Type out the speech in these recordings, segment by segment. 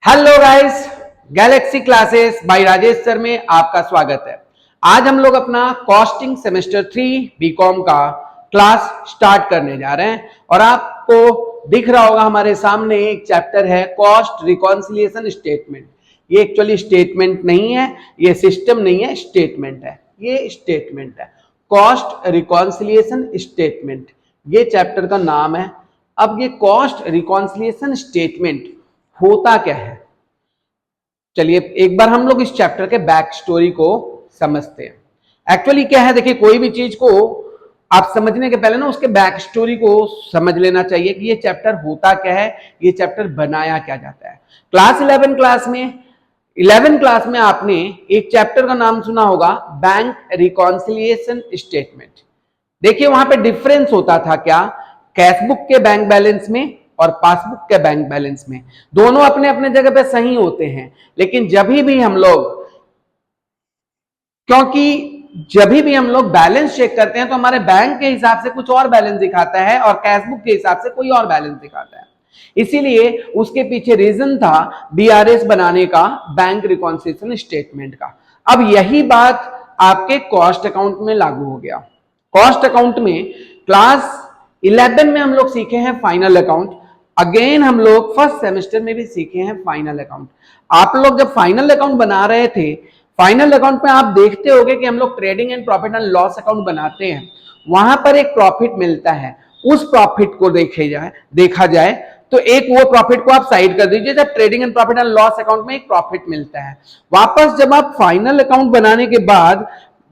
Hello guys, Galaxy classes bye Rajesh sir में आपका स्वागत है। आज हम लोग अपना कॉस्टिंग सेमेस्टर 3 बीकॉम का क्लास स्टार्ट करने जा रहे हैं और आपको दिख रहा होगा हमारे सामने एक चैप्टर है कॉस्ट रिकॉन्सिलिएशन स्टेटमेंट। ये एक्चुअली स्टेटमेंट नहीं है, ये सिस्टम नहीं है, स्टेटमेंट है। ये स्टेटमेंट है, कॉस्ट रिकॉन्सिलिएशन स्टेटमेंट, ये चैप्टर का नाम है। अब ये कॉस्ट रिकॉन्सिलिएशन स्टेटमेंट होता क्या है, चलिए एक बार हम लोग इस चैप्टर के बैक स्टोरी को समझते हैं। एक्चुअली क्या है, देखिए कोई भी चीज को आप समझने के पहले ना उसके बैक स्टोरी को समझ लेना चाहिए कि ये चैप्टर होता क्या है, ये चैप्टर बनाया क्या जाता है। क्लास 11 क्लास में आपने एक चैप्टर का नाम सुना होगा बैंक रिकॉन्सिलिएशन स्टेटमेंट। देखिए वहां पे डिफरेंस होता था क्या, कैशबुक के बैंक बैलेंस में और पासबुक के बैंक बैलेंस में। दोनों अपने अपने जगह पे सही होते हैं, लेकिन जब भी हम लोग बैलेंस चेक करते हैं तो हमारे बैंक के हिसाब से कुछ और बैलेंस दिखाता है और कैशबुक के हिसाब से कोई और बैलेंस दिखाता है। इसीलिए उसके पीछे रीजन था बीआरएस बनाने का, बैंक रिकॉन्सिलिएशन स्टेटमेंट का। अब यही बात आपके कॉस्ट अकाउंट में लागू हो गया। कॉस्ट अकाउंट में क्लास 11 में हम लोग सीखे हैं फाइनल अकाउंट, अगेन हम लोग फर्स्ट सेमेस्टर में भी सीखे हैं फाइनल अकाउंट। आप लोग जब फाइनल अकाउंट बना रहे थे, फाइनल अकाउंट में आप देखते होंगे कि हम लोग trading and profit and loss account बनाते हैं, वहां पर एक प्रॉफिट मिलता है। उस प्रॉफिट को देखा जाए तो एक वो प्रॉफिट को आप साइड कर दीजिए। जब trading and profit and loss account में एक प्रॉफिट मिलता है, वापस जब आप फाइनल अकाउंट बनाने के बाद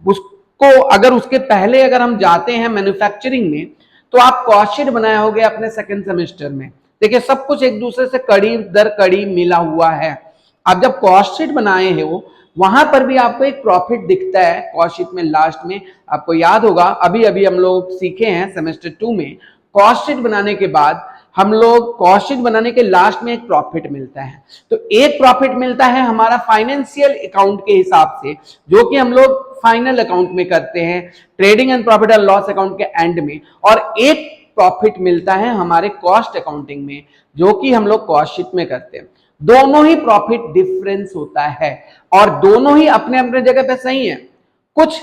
उसको अगर उसके पहले अगर हम जाते हैं मैन्युफैक्चरिंग में, तो आप कॉस्ट शीट बनाए होंगे अपने सेकंड सेमेस्टर में। देखिए सब कुछ एक दूसरे से कड़ी दर कड़ी मिला हुआ है। आप जब कॉस्ट शीट बनाए हो वहां पर भी आपको एक प्रॉफिट दिखता है कॉस्ट शीट में लास्ट में। आपको याद होगा अभी अभी हम लोग सीखे हैं सेमेस्टर 2 में, कॉस्ट शीट बनाने के बाद हम लोग कॉस्ट शीट बनाने के लास्ट में एक प्रॉफिट मिलता है। तो एक प्रॉफिट मिलता है हमारा फाइनेंशियल अकाउंट के हिसाब से, जो कि हम लोग फाइनल अकाउंट में करते हैं trading and profit and loss account के एंड में, और एक प्रॉफिट मिलता है हमारे कॉस्ट अकाउंटिंग में, जो कि हम लोग कॉस्ट शीट में करते हैं। दोनों ही प्रॉफिट डिफरेंस होता है और दोनों ही अपने अपने जगह पे सही है। कुछ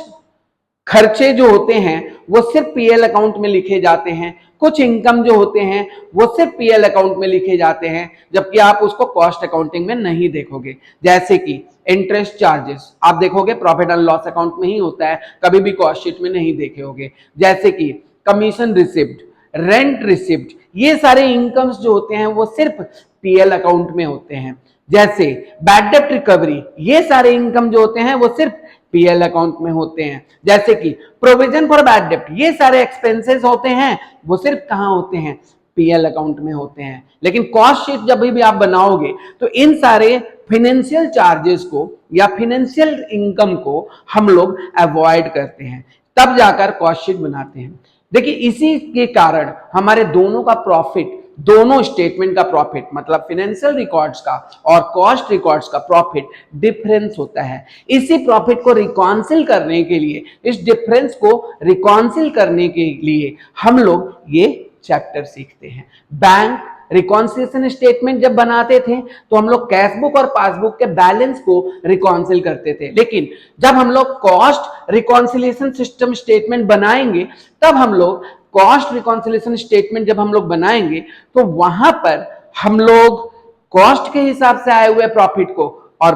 खर्चे जो होते हैं वो सिर्फ पीएल अकाउंट में लिखे जाते हैं, कुछ इनकम जो होते हैं वो सिर्फ पीएल अकाउंट में लिखे जाते हैं, जबकि आप उसको कॉस्ट अकाउंटिंग में नहीं देखोगे। जैसे कि इंटरेस्ट चार्जेस आप देखोगे प्रॉफिट एंड लॉस अकाउंट में ही होता है, कभी भी कॉस्ट शीट में नहीं देखे होगे। जैसे कि कमीशन रिसिप्ट, रेंट रिसिप्ट, ये सारे इनकम्स जो होते हैं वो सिर्फ पीएल अकाउंट में होते हैं। जैसे बैड डेब्ट रिकवरी, ये सारे इनकम जो होते हैं वो सिर्फ पीएल अकाउंट में होते हैं। जैसे कि प्रोविजन फॉर बैड डेब्ट, ये सारे एक्सपेंसेस होते हैं वो सिर्फ कहां होते हैं, पीएल अकाउंट में होते हैं। लेकिन कॉस्ट शीट जब भी आप बनाओगे तो इन सारे फाइनेंशियल चार्जेस को या फाइनेंशियल इनकम को हम लोग अवॉइड करते हैं, तब जाकर कॉस्ट शीट बनाते हैं। देखिए इसी के कारण हमारे दोनों का प्रॉफिट, दोनों स्टेटमेंट का प्रॉफिट मतलब फाइनेंशियल रिकॉर्ड्स का और कॉस्ट रिकॉर्ड्स का प्रॉफिट डिफरेंस होता है। इसी प्रॉफिट को रिकॉन्सिल करने के लिए, इस डिफरेंस को रिकॉन्सिल करने के लिए हम लोग ये चैप्टर सीखते हैं। बैंक रिकॉन्सिलिएशन स्टेटमेंट जब बनाते थे तो हम लोग कैशबुक और पासबुक के बैलेंस को रिकॉन्सिल करते थे, लेकिन जब हम लोग कॉस्ट रिकॉन्सिलिएशन सिस्टम स्टेटमेंट बनाएंगे, तब हम लोग कॉस्ट रिकॉन्सिलिएशन स्टेटमेंट जब हम लोग बनाएंगे तो वहां पर हम लोग कॉस्ट के हिसाब से आए हुए प्रॉफिट को और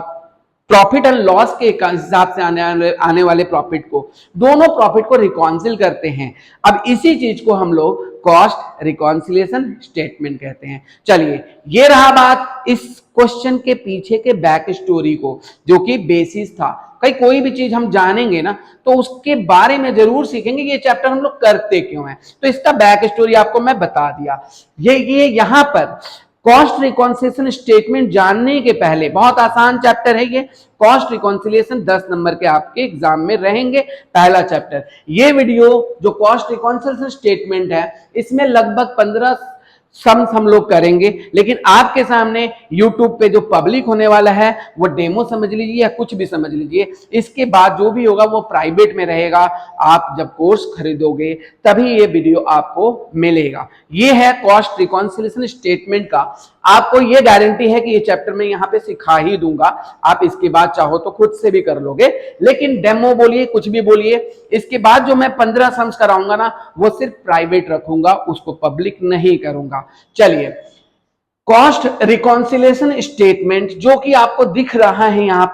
प्रॉफिट एंड लॉस के हिसाब से आने वाले प्रॉफिट को, दोनों प्रॉफिट को रिकॉन्सिल करते हैं। अब इसी चीज को हम लोग कॉस्ट रिकॉन्सिलिएशन स्टेटमेंट कहते हैं। चलिए ये रहा बात इस क्वेश्चन के पीछे के बैक स्टोरी को, जो कि बेसिस था। कहीं कोई भी चीज हम जानेंगे ना तो उसके बारे में जरूर सीखेंगे कि ये चैप्टर हम लोग करते क्यों हैं। तो इसका बैक स्टोरी आपको मैं बता दिया। ये यहां पर कॉस्ट रिकॉन्सिलिएशन स्टेटमेंट जानने के पहले, बहुत आसान चैप्टर है ये, कॉस्ट रिकॉन्सिलिएशन 10 नंबर के आपके एग्जाम में रहेंगे, पहला चैप्टर। ये वीडियो जो कॉस्ट रिकॉन्सिलिएशन स्टेटमेंट है, इसमें लगभग सम्स हम लोग करेंगे, लेकिन आपके सामने YouTube पे जो पब्लिक होने वाला है वो डेमो समझ लीजिए या कुछ भी समझ लीजिए। इसके बाद जो भी होगा वो प्राइवेट में रहेगा। आप जब कोर्स खरीदोगे तभी ये वीडियो आपको मिलेगा। ये है कॉस्ट रिकॉन्सिलिएशन स्टेटमेंट का। आपको ये गारंटी है कि ये चैप्टर में यहाँ पे सिखा ही दूंगा, आप इसके बाद चाहो तो खुद से भी कर लोगे, लेकिन डेमो बोलिए कुछ भी बोलिए। इसके बाद जो मैं 15 सम्स कराऊंगा ना वो सिर्फ प्राइवेट रखूंगा, उसको पब्लिक नहीं करूंगा। चलिए, कॉस्ट रिकॉन्सिलिएशन स्टेटमेंट जो कि आपको दिख रहा है यहां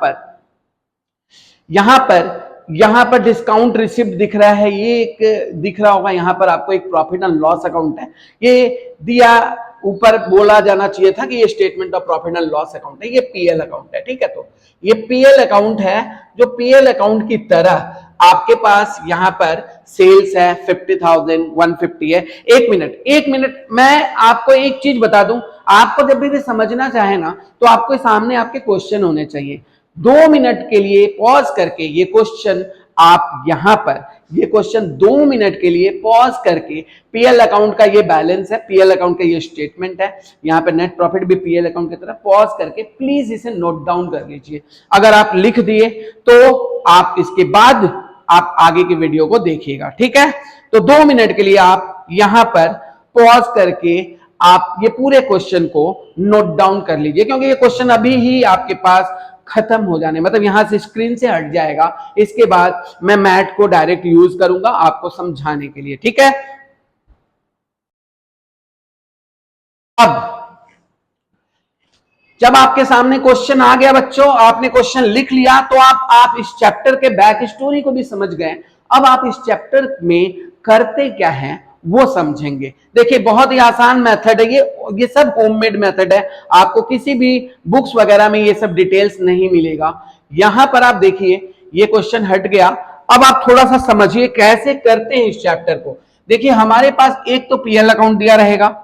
पर डिस्काउंट रिसिप्ट दिख रहा है, ये एक दिख रहा होगा यहां पर आपको एक प्रॉफिट एंड लॉस अकाउंट है, ये दिया। ऊपर बोला जाना चाहिए था कि ये statement of profit and loss account है, ये पीएल अकाउंट है, ठीक है। तो ये पीएल अकाउंट है, जो पीएल अकाउंट की तरह आपके पास यहां पर सेल्स है 50,000 150 है। एक मिनट मैं आपको एक चीज बता दूं, आपको जब भी समझना चाहे ना तो आपको सामने आपके क्वेश्चन होने चाहिए। 2 मिनट के लिए पॉज करके ये क्वेश्चन आप यहां पर, ये क्वेश्चन 2 मिनट के लिए पॉज करके, पीएल अकाउंट का ये बैलेंस है, पीएल अकाउंट का ये स्टेटमेंट है, यहां पे नेट प्रॉफिट भी पीएल अकाउंट की तरह, पॉज करके प्लीज इसे नोट डाउन कर लीजिए। अगर आप लिख दिए तो आप इसके बाद आप आगे की वीडियो को देखिएगा, ठीक है। तो 2 मिनट के लिए आप यहां पर पॉज करके आप ये पूरे क्वेश्चन को नोट डाउन कर लीजिए, क्योंकि ये क्वेश्चन अभी ही आपके पास खत्म हो जाने, मतलब यहां से स्क्रीन से हट जाएगा। इसके बाद मैं मैट को डायरेक्ट यूज करूंगा आपको समझाने के लिए, ठीक है। अब जब आपके सामने क्वेश्चन आ गया बच्चों, आपने क्वेश्चन लिख लिया, तो आप इस चैप्टर के बैक स्टोरी को भी समझ गए। अब आप इस चैप्टर में करते क्या है वो समझेंगे। देखिए, बहुत ही आसान मेथड है ये सब होममेड मेथड है, आपको किसी भी बुक्स वगैरह में ये सब डिटेल्स नहीं मिलेगा। यहां पर आप देखिए, ये क्वेश्चन हट गया। अब आप थोड़ा सा समझिए कैसे करते हैं इस चैप्टर को। देखिए, हमारे पास एक तो पीएल अकाउंट दिया रहेगा,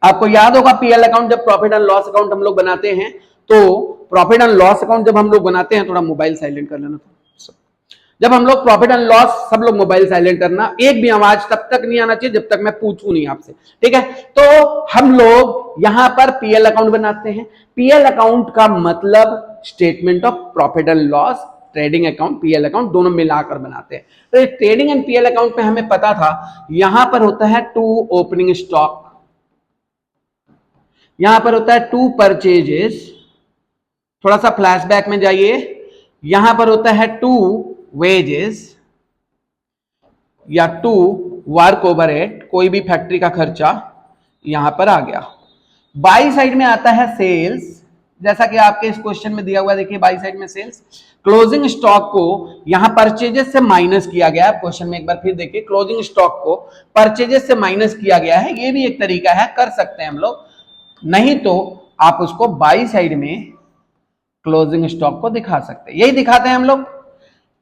आपको याद होगा पीएल अकाउंट जब प्रॉफिट एंड लॉस अकाउंट हम लोग बनाते हैं, तो प्रॉफिट एंड लॉस अकाउंट जब हम लोग बनाते हैं, थोड़ा मोबाइल साइलेंट कर लेना। जब हम लोग प्रॉफिट एंड लॉस, सब लोग मोबाइल साइलेंट करना, एक भी आवाज तब तक नहीं आना चाहिए जब तक मैं पूछूं नहीं आपसे, ठीक है। तो हम लोग यहां पर पीएल अकाउंट बनाते हैं। पीएल अकाउंट का मतलब statement of profit and loss, trading account, PL account दोनों मिलाकर बनाते हैं। तो ट्रेडिंग एंड पीएल अकाउंट में हमें पता था यहां पर होता है 2 ओपनिंग स्टॉक, यहां पर होता है 2 परचेजेस, थोड़ा सा फ्लैशबैक में जाइए, यहां पर होता है 2 वेजेस या 2 वर्क ओवरहेड, कोई भी फैक्ट्री का खर्चा यहां पर आ गया। बाई साइड में आता है सेल्स, जैसा कि आपके इस क्वेश्चन में दिया हुआ, देखिए बाई साइड में सेल्स। क्लोजिंग स्टॉक को यहां परचेजेस से माइनस किया गया है, क्वेश्चन में एक बार फिर देखिए, क्लोजिंग स्टॉक को परचेजेस से माइनस किया गया है। ये भी एक तरीका है, कर सकते हैं हम लोग, नहीं तो आप उसको बाई साइड में क्लोजिंग स्टॉक को दिखा सकते हैं, यही दिखाते हैं हम लोग।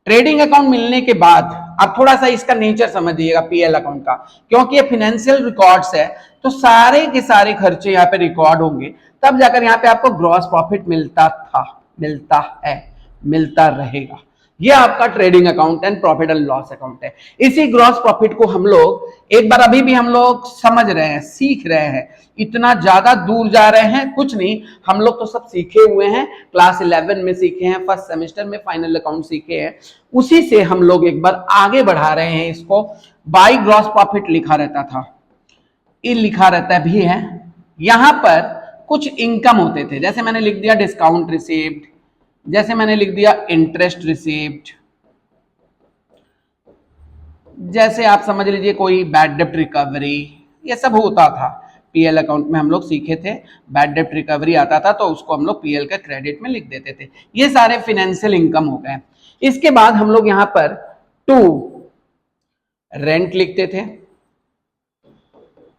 ट्रेडिंग अकाउंट मिलने के बाद आप थोड़ा सा इसका नेचर समझिएगा पीएल अकाउंट का, क्योंकि ये फाइनेंशियल रिकॉर्ड्स है, तो सारे के सारे खर्चे यहाँ पे रिकॉर्ड होंगे, तब जाकर यहाँ पे आपको ग्रॉस प्रॉफिट मिलता था, मिलता है, मिलता रहेगा। ये आपका trading account and profit and loss account है। इसी ग्रॉस प्रॉफिट को हम लोग एक बार अभी भी हम लोग समझ रहे हैं, सीख रहे हैं, इतना ज्यादा दूर जा रहे हैं कुछ नहीं, हम लोग तो सब सीखे हुए हैं, क्लास 11 में सीखे हैं, फर्स्ट सेमेस्टर में फाइनल अकाउंट सीखे हैं, उसी से हम लोग एक बार आगे बढ़ा रहे हैं इसको। बाई ग्रॉस प्रॉफिट लिखा रहता था, ये लिखा रहता भी है। यहां पर कुछ इनकम होते थे, जैसे मैंने लिख दिया डिस्काउंट रिसीव्ड, जैसे मैंने लिख दिया इंटरेस्ट रिसीव्ड, जैसे आप समझ लीजिए कोई बैड डेब्ट रिकवरी, ये सब होता था। पीएल अकाउंट में हम लोग सीखे थे, बैड डेब्ट रिकवरी आता था तो उसको हम लोग पीएल के क्रेडिट में लिख देते थे। ये सारे फाइनेंशियल इनकम हो गए। इसके बाद हम लोग यहां पर 2 रेंट लिखते थे,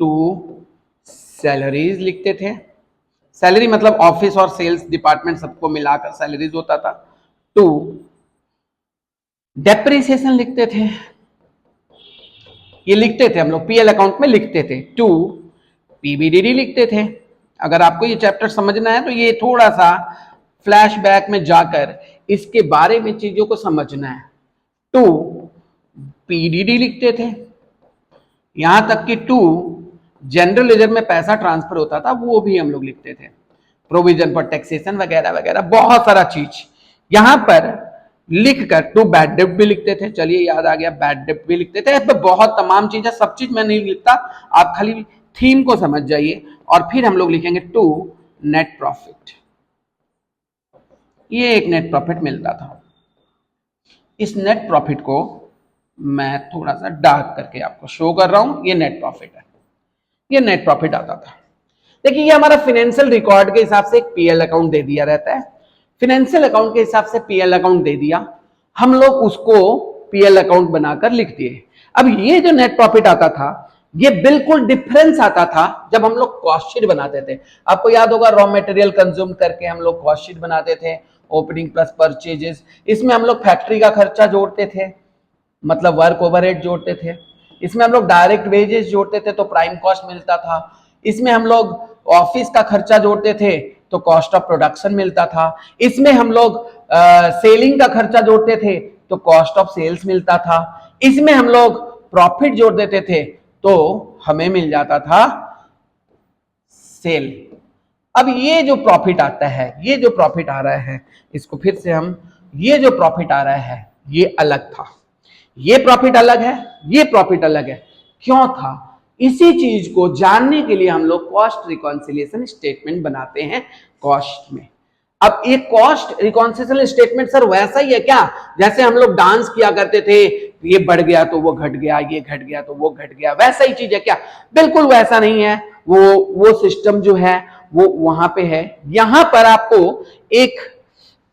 2 सैलरीज लिखते थे, सैलरी मतलब ऑफिस और सेल्स डिपार्टमेंट सबको मिलाकर सैलरीज होता था। 2 डेप्रिसिएशन लिखते थे, ये लिखते थे हम लोग पीएल अकाउंट में लिखते थे। 2 पीबीडीडी लिखते थे, अगर आपको ये चैप्टर समझना है तो ये थोड़ा सा फ्लैशबैक में जाकर इसके बारे में चीजों को समझना है। टू पीडीडी लिखते थे, यहां तक कि टू जनरल लेजर में पैसा ट्रांसफर होता था वो भी हम लोग लिखते थे, प्रोविजन फॉर टैक्सेशन वगैरह वगैरह बहुत सारा चीज यहां पर लिखकर टू बैड डेब्ट भी लिखते थे। चलिए याद आ गया, बैड डेब्ट भी लिखते थे। इसमें बहुत तमाम चीजें, सब चीज मैं नहीं लिखता, आप खाली थीम को समझ जाइए। और फिर हम लोग लिखेंगे टू नेट प्रॉफिट, ये एक नेट प्रॉफिट मिलता था। इस नेट प्रॉफिट को मैं थोड़ा सा डार्क करके आपको शो कर रहा हूं, ये नेट प्रॉफिट है, ये नेट प्रॉफिट आता था। देखिए ये हमारा फाइनेंशियल रिकॉर्ड के हिसाब से एक पीएल अकाउंट दे दिया रहता है, फाइनेंशियल अकाउंट के हिसाब से पीएल अकाउंट दे दिया, हम लोग उसको पीएल अकाउंट बनाकर लिख दिए। अब ये जो नेट प्रॉफिट आता था ये बिल्कुल डिफरेंस आता था जब हम लोग कॉस्ट शीट बनाते थे। आपको याद होगा रॉ मटेरियल कंज्यूम करके हम लोग कॉस्ट शीट बनाते थे, ओपनिंग प्लस परचेजेस, इसमें हम लोग फैक्ट्री का खर्चा जोड़ते थे, मतलब वर्क ओवरहेड जोड़ते थे, इसमें हम लोग डायरेक्ट वेजेस जोड़ते थे तो प्राइम कॉस्ट मिलता था, इसमें हम लोग ऑफिस का खर्चा जोड़ते थे तो कॉस्ट ऑफ प्रोडक्शन मिलता था, इसमें हम लोग सेलिंग का खर्चा जोड़ते थे तो कॉस्ट ऑफ सेल्स मिलता था, इसमें हम लोग प्रॉफिट जोड़ देते थे तो हमें मिल जाता था सेल। अब ये जो प्रॉफिट आता है, ये जो प्रॉफिट आ रहा है, इसको फिर से हम, ये जो प्रॉफिट आ रहा है ये अलग था, ये प्रॉफिट अलग है, ये प्रॉफिट अलग है। क्यों था? इसी चीज को जानने के लिए हम लोग कॉस्ट रिकॉन्सिलिएशन स्टेटमेंट बनाते हैं कॉस्ट में। अब ये कॉस्ट रिकॉन्सिलिएशन स्टेटमेंट सर वैसा ही है क्या जैसे हम लोग डांस किया करते थे, ये बढ़ गया तो वो घट गया, ये घट गया तो वो घट गया, वैसा ही चीज है क्या? बिल्कुल वैसा नहीं है। वो सिस्टम जो है वो वहां पे है। यहां पर आपको एक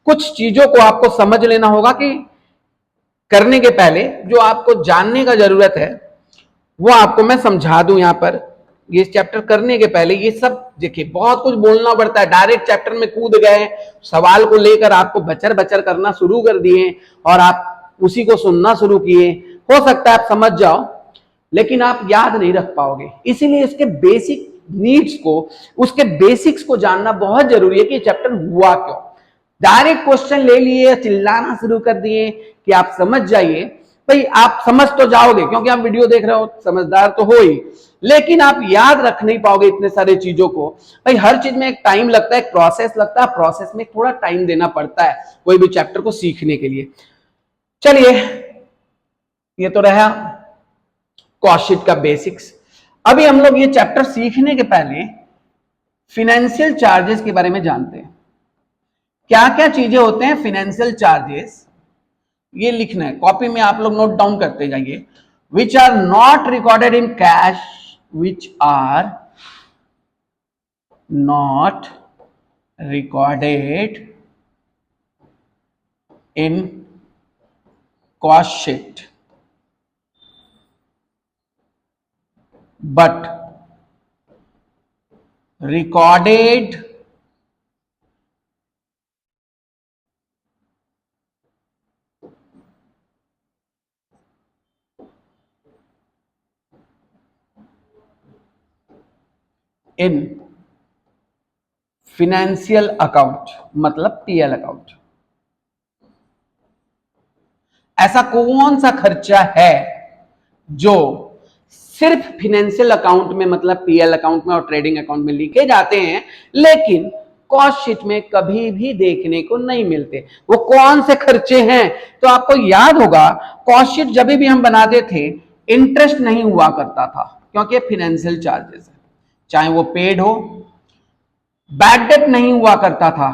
कुछ चीजों को आपको समझ लेना होगा कि करने के पहले जो आपको जानने का जरूरत है वो आपको मैं समझा दूं। यहां पर ये चैप्टर करने के पहले ये सब देखिए बहुत कुछ बोलना पड़ता है, डायरेक्ट चैप्टर में कूद गए, सवाल को लेकर आपको बचर बचर करना शुरू कर दिए और आप उसी को सुनना शुरू किए। हो सकता है आप समझ जाओ लेकिन आप याद नहीं रख पाओगे, इसीलिए इसके बेसिक नीड्स को, उसके बेसिक्स को जानना बहुत जरूरी है कि चैप्टर हुआ क्यों। डायरेक्ट क्वेश्चन ले लिए, चिल्लाना शुरू कर दिए कि आप समझ जाइए, भाई आप समझ तो जाओगे क्योंकि आप वीडियो देख रहे हो, समझदार तो हो ही, लेकिन आप याद रख नहीं पाओगे इतने सारे चीजों को। भाई हर चीज में एक टाइम लगता है, एक प्रोसेस लगता है, प्रोसेस में थोड़ा टाइम देना पड़ता है कोई भी चैप्टर को सीखने के लिए। चलिए ये तो रहा कॉस्ट शीट का बेसिक्स। अभी हम लोग ये चैप्टर सीखने के पहले फिनेंशियल चार्जेस के बारे में जानते हैं। क्या क्या चीजें होते हैं फिनेंशियल चार्जेस, ये लिखना है कॉपी में, आप लोग नोट डाउन करते जाइए। Which are not recorded in cash, which are not recorded in cost sheet but recorded in financial account, मतलब पीएल अकाउंट। ऐसा कौन सा खर्चा है जो सिर्फ फाइनेंशियल अकाउंट में, मतलब पीएल अकाउंट में और ट्रेडिंग अकाउंट में लिखे जाते हैं लेकिन कॉस्ट शीट में कभी भी देखने को नहीं मिलते? वो कौन से खर्चे हैं? तो आपको याद होगा कॉस्ट शीट जब भी हम बनाते थे इंटरेस्ट नहीं हुआ करता था क्योंकि फाइनेंशियल चार्जेस है, चाहे वो पेड हो। बैड डेट नहीं हुआ करता था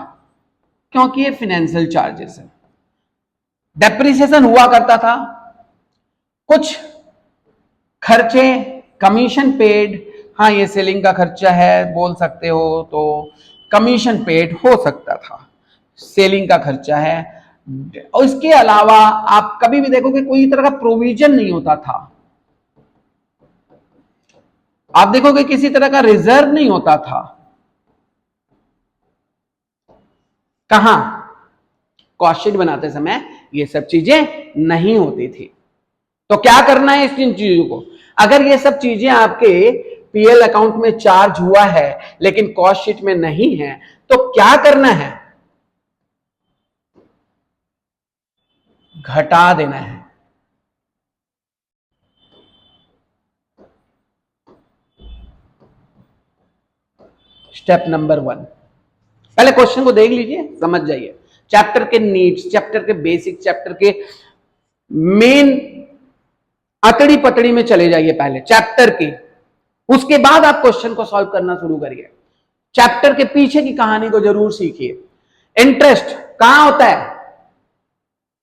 क्योंकि ये फाइनेंशियल चार्जेस है। डेप्रिसिएशन हुआ करता था, कुछ खर्चे कमीशन पेड, हाँ ये सेलिंग का खर्चा है बोल सकते हो तो कमीशन पेड हो सकता था, सेलिंग का खर्चा है। और इसके अलावा आप कभी भी देखोगे कोई तरह का प्रोविजन नहीं होता था, आप देखोगे किसी तरह का रिजर्व नहीं होता था। कहां? कॉस्ट शीट बनाते समय ये सब चीजें नहीं होती थी। तो क्या करना है इस इन चीजों को? अगर ये सब चीजें आपके पीएल अकाउंट में चार्ज हुआ है लेकिन कॉस्ट शीट में नहीं है, तो क्या करना है? घटा देना है। स्टेप नंबर 1, पहले क्वेश्चन को देख लीजिए, समझ जाइए। चैप्टर के नीड्स, चैप्टर के बेसिक, चैप्टर के मेन अतड़ी पतड़ी में चले जाइए पहले चैप्टर की, उसके बाद आप क्वेश्चन को सॉल्व करना शुरू करिए। चैप्टर के पीछे की कहानी को जरूर सीखिए। इंटरेस्ट कहां होता है?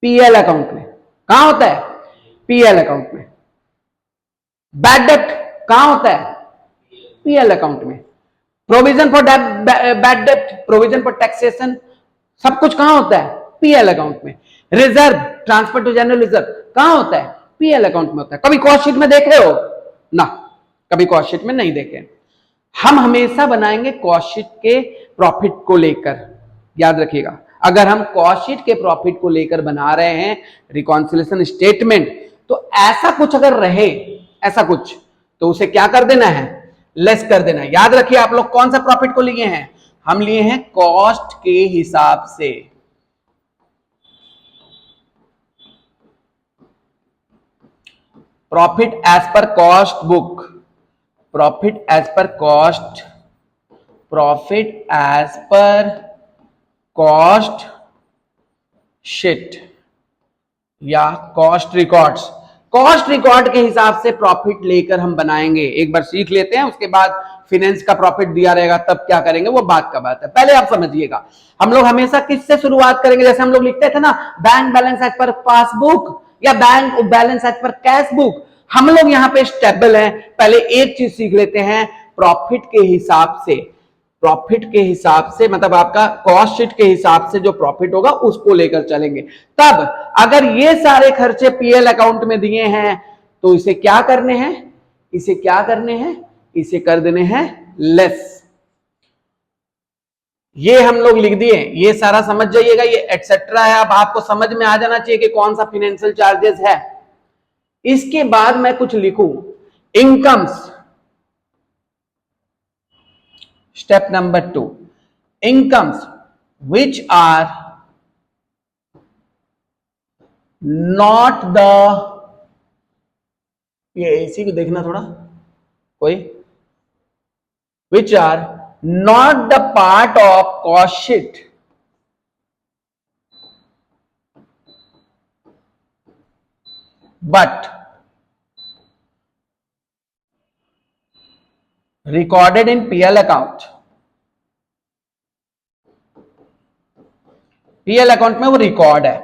पीएल अकाउंट में। कहां होता है? पीएल अकाउंट में। बैड डेट कहां होता है? पीएल अकाउंट में। Provision for bad debt, provision for taxation, सब कुछ कहां होता है? पीएल अकाउंट में। Reserve, transfer to general reserve कहां होता है? पीएल अकाउंट में होता है। कभी कॉस्ट शीट में देखे हो ना? कभी कॉस्ट शीट में नहीं देखे। हम हमेशा बनाएंगे कॉस्ट शीट के प्रॉफिट को लेकर, याद रखिएगा। अगर हम कॉस्ट शीट के प्रॉफिट को लेकर बना रहे हैं रिकॉन्सिलिएशन स्टेटमेंट, तो ऐसा कुछ अगर रहे, ऐसा कुछ, तो उसे क्या कर देना है? लेस कर देना है। याद रखिए, आप लोग कौन सा प्रॉफिट को लिए हैं? हम लिए हैं कॉस्ट के हिसाब से। Profit as per cost book, profit as per cost, profit as per cost sheet या कॉस्ट रिकॉर्ड्स। कॉस्ट रिकॉर्ड के हिसाब से प्रॉफिट लेकर हम बनाएंगे। एक बार सीख लेते हैं, उसके बाद फिनेंस का प्रॉफिट दिया रहेगा तब क्या करेंगे, वो बात का बात है। पहले आप समझिएगा, हम लोग हमेशा किससे शुरुआत करेंगे? जैसे हम लोग लिखते थे ना, बैंक बैलेंस एज पर पासबुक या बैंक बैलेंस एज पर कैश बुक। हम लोग यहां पे स्टेबल हैं। पहले एक चीज सीख लेते हैं, प्रॉफिट के हिसाब से। प्रॉफिट के हिसाब से मतलब आपका कॉस्ट शीट के हिसाब से जो प्रॉफिट होगा उसको लेकर चलेंगे। तब अगर ये सारे खर्चे पीएल अकाउंट में दिए हैं तो इसे क्या करने हैं? इसे क्या करने हैं? इसे कर देने हैं लेस। ये हम लोग लिख दिए, ये सारा समझ जाइएगा, ये एटसेट्रा है। अब आपको समझ में आ जाना चाहिए कि कौन सा फाइनेंशियल चार्जेस है। इसके बाद मैं कुछ लिखूं, incomes. Step number 2, incomes which are not the, ये इसी को देखना थोड़ा कोई, which are not the part of cost sheet but recorded in PL account। PL account में वो रिकॉर्ड है,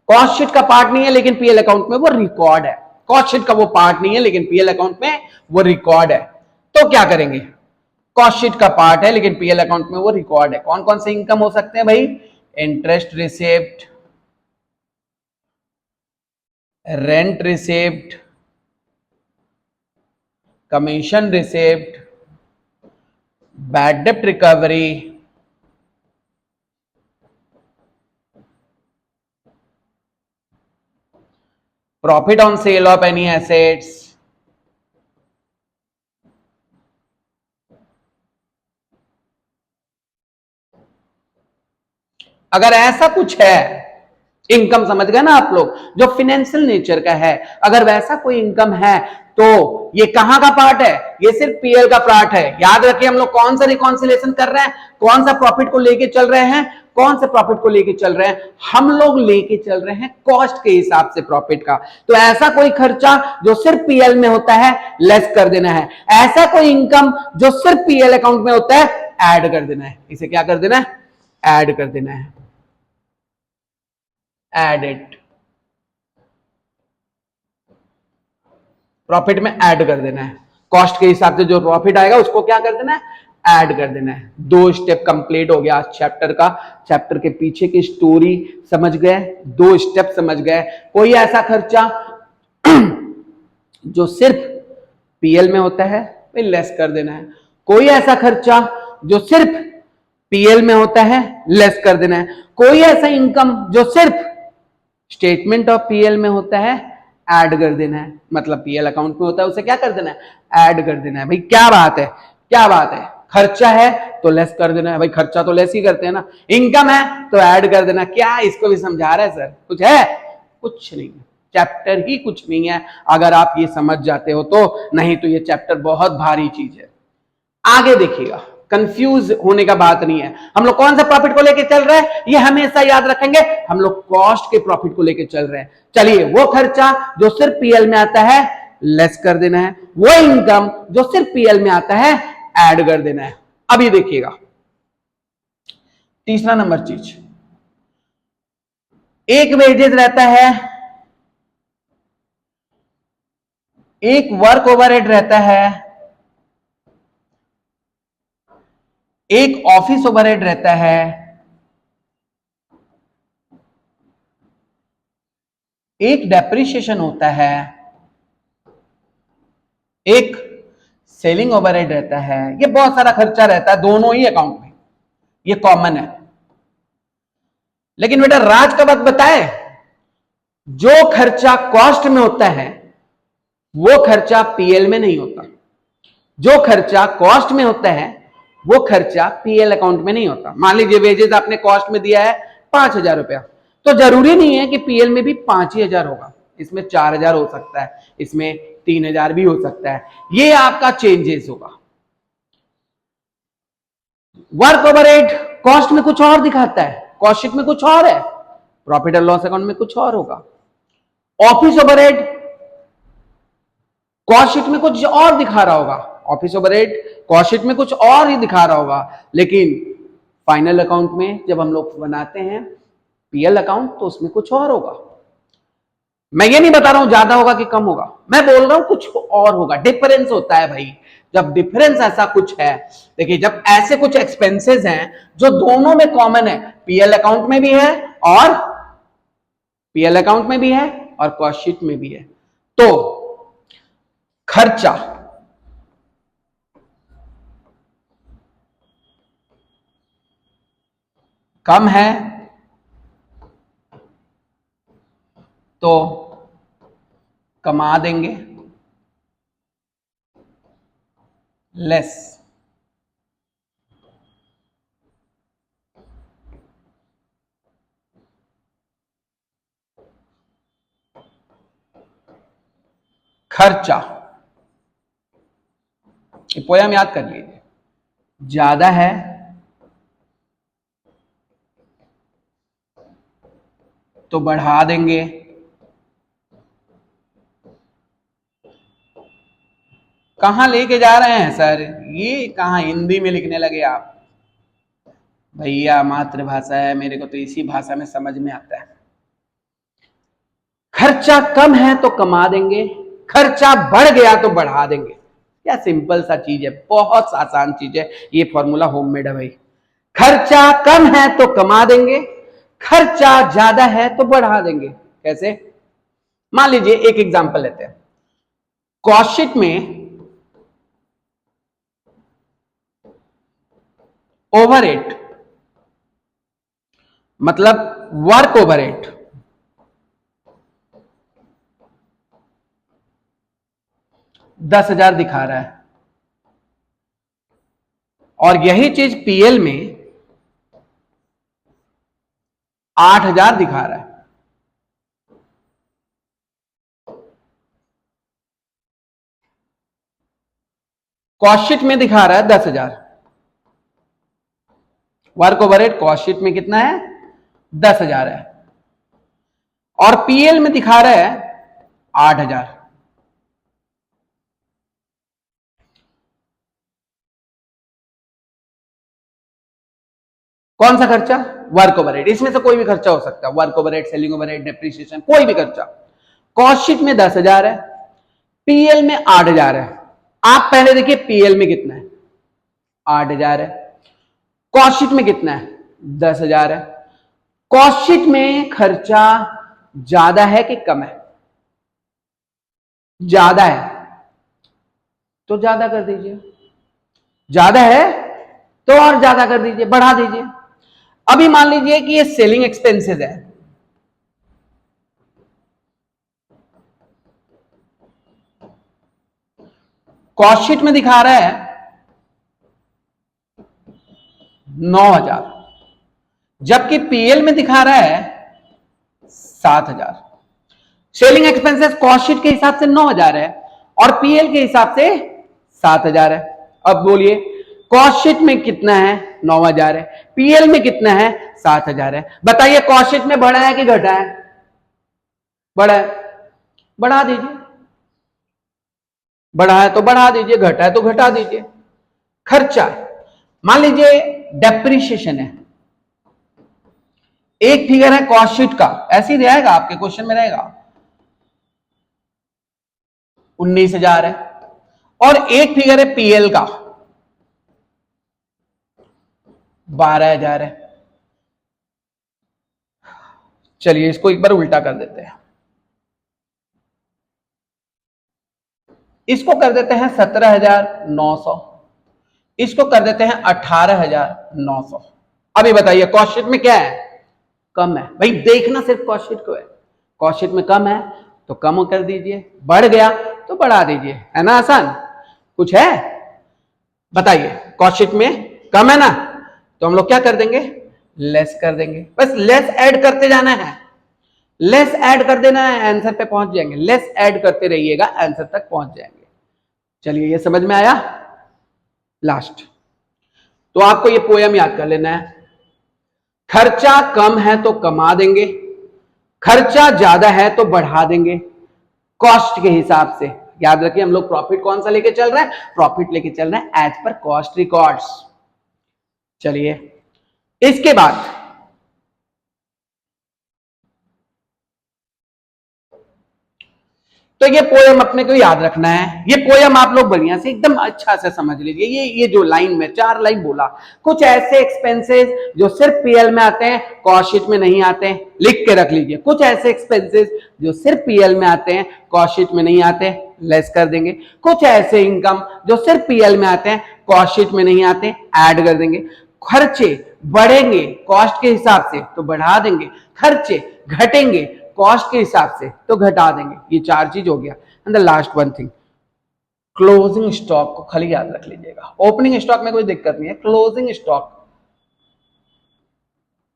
कॉस्ट शीट का पार्ट नहीं है लेकिन पीएल अकाउंट में वो रिकॉर्ड है। कॉस्ट शीट का वो पार्ट नहीं है लेकिन पीएल अकाउंट में वो रिकॉर्ड है। तो क्या करेंगे? कॉस्ट शीट का पार्ट है लेकिन पीएल अकाउंट में वो रिकॉर्ड है। कौन कौन से इनकम हो सकते हैं भाई? Interest received, rent received, commission received, bad debt recovery, profit on sale of any assets, अगर ऐसा कुछ है, इनकम समझ गए ना आप लोग, जो फाइनेंशियल नेचर का है, अगर वैसा कोई इनकम है तो ये कहां का पार्ट है? ये सिर्फ पीएल का पार्ट है। याद रखिए, हम लोग कौन सा रिकॉन्सिलेशन कर रहे हैं, कौन सा प्रॉफिट को लेके चल रहे हैं, कौन से प्रॉफिट को लेके चल रहे हैं? हम लोग लेके चल रहे हैं कॉस्ट के हिसाब से प्रॉफिट का। तो ऐसा कोई खर्चा जो सिर्फ पीएल में होता है, लेस कर देना है। ऐसा कोई इनकम जो सिर्फ पीएल अकाउंट में होता है, ऐड कर देना है। इसे क्या कर देना है? ऐड कर देना है। एड इट, प्रॉफिट में ऐड कर देना है। कॉस्ट के हिसाब से जो प्रॉफिट आएगा उसको क्या कर देना है? ऐड कर देना है। 2 स्टेप कंप्लीट हो गया आज चैप्टर का। चैप्टर के पीछे की स्टोरी समझ गए, 2 स्टेप समझ गए। कोई ऐसा खर्चा जो सिर्फ पीएल में होता है, फिर लेस कर देना है। कोई ऐसा खर्चा जो सिर्फ पीएल में होता है, लेस कर देना है। कोई ऐसा इनकम जो सिर्फ स्टेटमेंट ऑफ पीएल में होता है, ऐड कर देना है, मतलब पीएल अकाउंट में होता है उसे क्या कर देना है, ऐड कर देना है। भाई क्या बात है, क्या बात है, खर्चा है तो लेस कर देना है, भाई खर्चा तो लेस ही करते हैं ना, इनकम है तो ऐड कर देना। क्या इसको भी समझा रहा है सर, कुछ है? कुछ नहीं, चैप्टर ही कुछ नहीं है अगर आप ये समझ जाते हो तो, नहीं तो ये चैप्टर बहुत भारी चीज है। आगे देखिएगा, कंफ्यूज होने का बात नहीं है। हम लोग कौन सा प्रॉफिट को लेके चल रहे हैं, ये हमेशा याद रखेंगे, हम लोग कॉस्ट के प्रॉफिट को लेके चल रहे हैं। चलिए, वो खर्चा जो सिर्फ पीएल में आता है लेस कर देना है, वो इनकम जो सिर्फ पीएल में आता है ऐड कर देना है। अब ये देखिएगा, तीसरा नंबर चीज, एक वेजेस रहता है, एक वर्क ओवरहेड रहता है, एक ऑफिस ओवरहेड रहता है, एक डेप्रिसिएशन होता है, एक सेलिंग ओवरहेड रहता है। ये बहुत सारा खर्चा रहता है दोनों ही अकाउंट में, ये कॉमन है। लेकिन बेटा राज का बात बताए, जो खर्चा कॉस्ट में होता है वो खर्चा पीएल में नहीं होता, जो खर्चा कॉस्ट में होता है वो खर्चा पीएल अकाउंट में नहीं होता। मान लीजिए वेजेस आपने कॉस्ट में दिया है 5,000 रुपया, तो जरूरी नहीं है कि पीएल में भी 5,000 होगा, इसमें 4,000 हो सकता है, इसमें 3,000 भी हो सकता है, ये आपका चेंजेस होगा। वर्क ओवरहेड कॉस्ट में कुछ और दिखाता है, कॉस्ट शीट में कुछ और है, प्रॉफिट एंड लॉस अकाउंट में कुछ और होगा। ऑफिस ओवरहेड कॉस्ट शीट में कुछ और दिखा रहा होगा, ऑफिस ओवरहेड कॉस्ट शीट में कुछ और ही दिखा रहा होगा, लेकिन फाइनल अकाउंट में जब हम लोग बनाते हैं पीएल अकाउंट तो उसमें कुछ और होगा। मैं ये नहीं बता रहा हूं ज्यादा होगा कि कम होगा, मैं बोल रहा हूं कुछ और होगा, डिफरेंस होता है भाई। जब डिफरेंस ऐसा कुछ है, देखिए जब ऐसे कुछ एक्सपेंसेस हैं जो दोनों में कॉमन है, पीएल अकाउंट में भी है और पीएल अकाउंट में भी है और कॉस्ट शीट में भी है, तो खर्चा कम है तो कमा देंगे, लेस खर्चा, ये पोयम याद कर लीजिए, ज्यादा है तो बढ़ा देंगे, कहां लेके जा रहे हैं सर, ये कहां हिंदी में लिखने लगे आप? भैया मातृभाषा है, मेरे को तो इसी भाषा में समझ में आता है। खर्चा कम है तो कमा देंगे, खर्चा बढ़ गया तो बढ़ा देंगे। क्या सिंपल सा चीज है, बहुत आसान चीज है, ये फॉर्मूला होममेड है भाई। खर्चा कम है तो कमा देंगे, खर्चा ज्यादा है तो बढ़ा देंगे। कैसे? मान लीजिए एक एग्जांपल लेते हैं, कॉस्ट शीट में ओवरहेड मतलब वर्क ओवरहेड 10,000 दिखा रहा है और यही चीज पीएल में 8,000 दिखा रहा है। कॉस्ट शीट में दिखा रहा है 10,000, वर्क ओवरहेड कॉस्ट शीट में कितना है? 10,000 है, और पीएल में दिखा रहा है 8,000। कौन सा खर्चा? वर्क ओवरहेड, इसमें से कोई भी खर्चा हो सकता है, work overhead, selling overhead, depreciation, कोई भी खर्चा। कॉस्ट शीट में 10,000 है, पीएल में 8,000 है। आप पहले देखिए पीएल में कितना है, 8,000 है, कॉस्ट शीट में कितना है, 10,000 है। कॉस्ट शीट में खर्चा ज्यादा है कि कम है? ज्यादा है तो ज्यादा कर दीजिए, ज्यादा है तो और ज्यादा कर दीजिए, बढ़ा दीजिए। अभी मान लीजिए कि ये सेलिंग एक्सपेंसेस है, कॉस्ट शीट में दिखा रहा है 9,000, जबकि पीएल में दिखा रहा है 7,000। सेलिंग एक्सपेंसेस कॉस्ट शीट के हिसाब से 9,000 है और पीएल के हिसाब से 7,000 है। अब बोलिए कॉस्ट शीट में कितना है? 9,000 है। पीएल में कितना है? 7,000 है। बताइए कॉस्ट शीट में बढ़ा है कि घटा है? बढ़ा है, बढ़ा दीजिए। बढ़ा है तो बढ़ा दीजिए, घटा है तो घटा दीजिए। खर्चा, मान लीजिए डेप्रिसिएशन है, एक फिगर है कॉस्ट शीट का, ऐसे ही रहेगा आपके क्वेश्चन में रहेगा 19,000 है, और एक फिगर है पीएल का 12,000 है। चलिए इसको एक बार उल्टा कर देते हैं, इसको कर देते हैं 17,900, इसको कर देते हैं 18,900। अभी बताइए कॉस्ट शीट में क्या है? कम है। भाई देखना सिर्फ कॉस्ट शीट को है, कॉस्ट शीट में कम है तो कम कर दीजिए, बढ़ गया तो बढ़ा दीजिए, है ना आसान? कुछ है? बताइए कॉस्ट शीट में कम है ना, तो हम लोग क्या कर देंगे? लेस कर देंगे। बस लेस ऐड करते जाना है, लेस ऐड कर देना है, आंसर पे पहुंच जाएंगे। लेस ऐड करते रहिएगा, आंसर तक पहुंच जाएंगे। चलिए ये समझ में आया? लास्ट तो आपको ये पोयम याद कर लेना है। खर्चा कम है तो कमा देंगे, खर्चा ज्यादा है तो बढ़ा देंगे, कॉस्ट के हिसाब से। याद रखिए हम लोग प्रॉफिट कौन सा लेके चल रहे हैं? प्रॉफिट लेके चल रहे हैं एज पर कॉस्ट रिकॉर्ड्स। चलिए इसके बाद तो ये पोयम अपने को याद रखना है। ये पोयम आप लोग बढ़िया से एकदम अच्छा से समझ लीजिए। ये जो लाइन में 4 लाइन बोला, कुछ ऐसे एक्सपेंसेस जो सिर्फ पीएल में आते हैं, कॉस्ट शीट में नहीं आते हैं, लिख के रख लीजिए। कुछ ऐसे एक्सपेंसेस जो सिर्फ पीएल में आते हैं, कॉस्ट शीट में नहीं आते, लेस कर देंगे। कुछ ऐसे इनकम जो सिर्फ पीएल में आते हैं, कॉस्ट शीट में नहीं आते, ऐड कर देंगे। खर्चे बढ़ेंगे कॉस्ट के हिसाब से तो बढ़ा देंगे, खर्चे घटेंगे कॉस्ट के हिसाब से तो घटा देंगे। ये 4 चीज हो गया। And the last one thing, closing stock को खाली याद रख लीजिएगा। ओपनिंग स्टॉक में कोई दिक्कत नहीं है, क्लोजिंग स्टॉक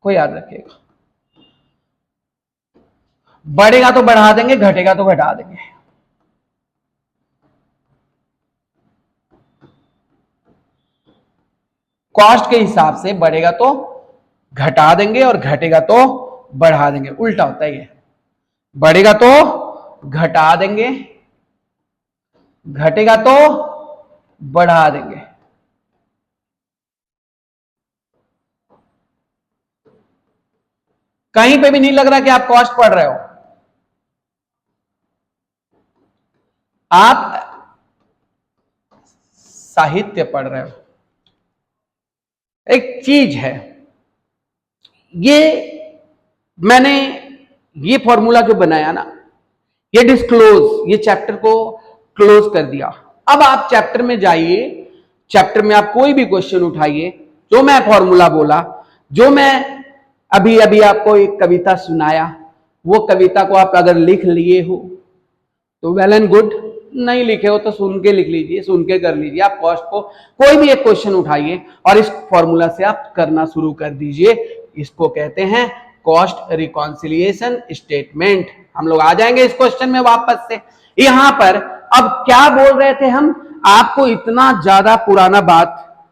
को याद रखिएगा। बढ़ेगा तो बढ़ा देंगे, घटेगा तो घटा देंगे। कॉस्ट के हिसाब से बढ़ेगा तो घटा देंगे और घटेगा तो बढ़ा देंगे। उल्टा होता है ये, बढ़ेगा तो घटा देंगे, घटेगा तो बढ़ा देंगे। कहीं पे भी नहीं लग रहा कि आप कॉस्ट पढ़ रहे हो, आप साहित्य पढ़ रहे हो। एक चीज है, ये मैंने ये फॉर्मूला जो बनाया ना, ये डिस्क्लोज, ये चैप्टर को क्लोज कर दिया। अब आप चैप्टर में जाइए, चैप्टर में आप कोई भी क्वेश्चन उठाइए, जो मैं फॉर्मूला बोला, जो मैं अभी अभी आपको एक कविता सुनाया, वो कविता को आप अगर लिख लिए हो तो वेल एंड गुड, नहीं लिखे हो तो सुन के लिख लीजिए, सुन के कर लीजिए। आप कॉस्ट को कोई भी एक क्वेश्चन उठाइए और इस फॉर्मूला से आप करना शुरू कर दीजिए। इसको कहते हैं कॉस्ट रिकॉन्सिलिएशन स्टेटमेंट। हम लोग आ जाएंगे इस क्वेश्चन में वापस से। यहां पर अब क्या बोल रहे थे हम? आपको इतना ज्यादा पुराना बात,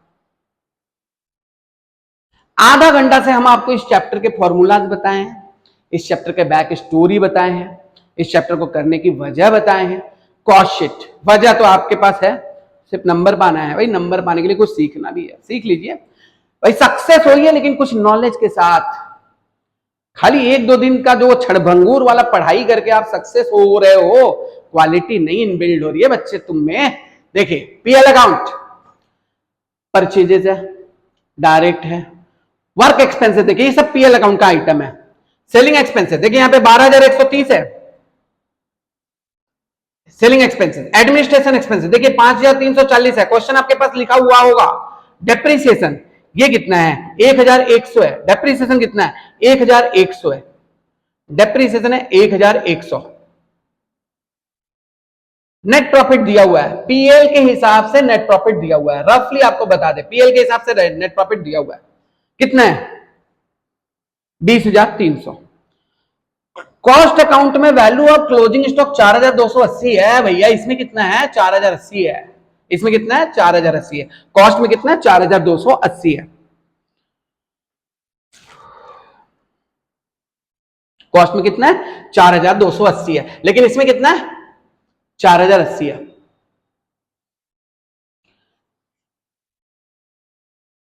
आधा घंटा से हम आपको इस चैप्टर के फॉर्मूलाज बताए हैं, इस चैप्टर के बैक स्टोरी बताए हैं, इस चैप्टर को करने की वजह बताए हैं। कॉस्ट शीट, वजह तो आपके पास है, सिर्फ नंबर पाना है। भाई नंबर पाने के लिए कुछ सीखना भी है, सीख लीजिए भाई। सक्सेस होइए लेकिन कुछ नॉलेज के साथ। खाली 1-2 दिन का जो छड़भंगूर वाला पढ़ाई करके आप सक्सेस हो रहे हो, क्वालिटी नहीं इनबिल्ड हो रही है बच्चे तुम में। देखिए पीएल अकाउंट, परचेजेस है, डायरेक्ट है, वर्क एक्सपेंसेस, देखिए ये सब पीएल अकाउंट का आइटम है। सेलिंग एक्सपेंसेस देखिए यहां पे 12,130 है सेलिंग एक्सपेंसेस। एडमिनिस्ट्रेशन एक्सपेंसेस देखिए 5,340 है, क्वेश्चन आपके पास लिखा हुआ होगा। डेप्रिसिएशन ये कितना है? 1,100 है। डेप्रिसिएशन कितना है? 1,100 है। डेप्रिसिएशन है 1,100। नेट प्रॉफिट दिया हुआ है, पीएल के हिसाब से नेट प्रॉफिट दिया हुआ है, रफली आपको बता दे, पीएल के हिसाब से नेट प्रॉफिट दिया हुआ है कितना है 20,300। कॉस्ट अकाउंट में वैल्यू ऑफ क्लोजिंग स्टॉक 4,280 है भैया, इसमें कितना है 4,080 है, इसमें कितना है 4,080 है, कॉस्ट में कितना है 4,280 है, कॉस्ट में कितना है 4,280 है, लेकिन इसमें कितना है 4,080 है।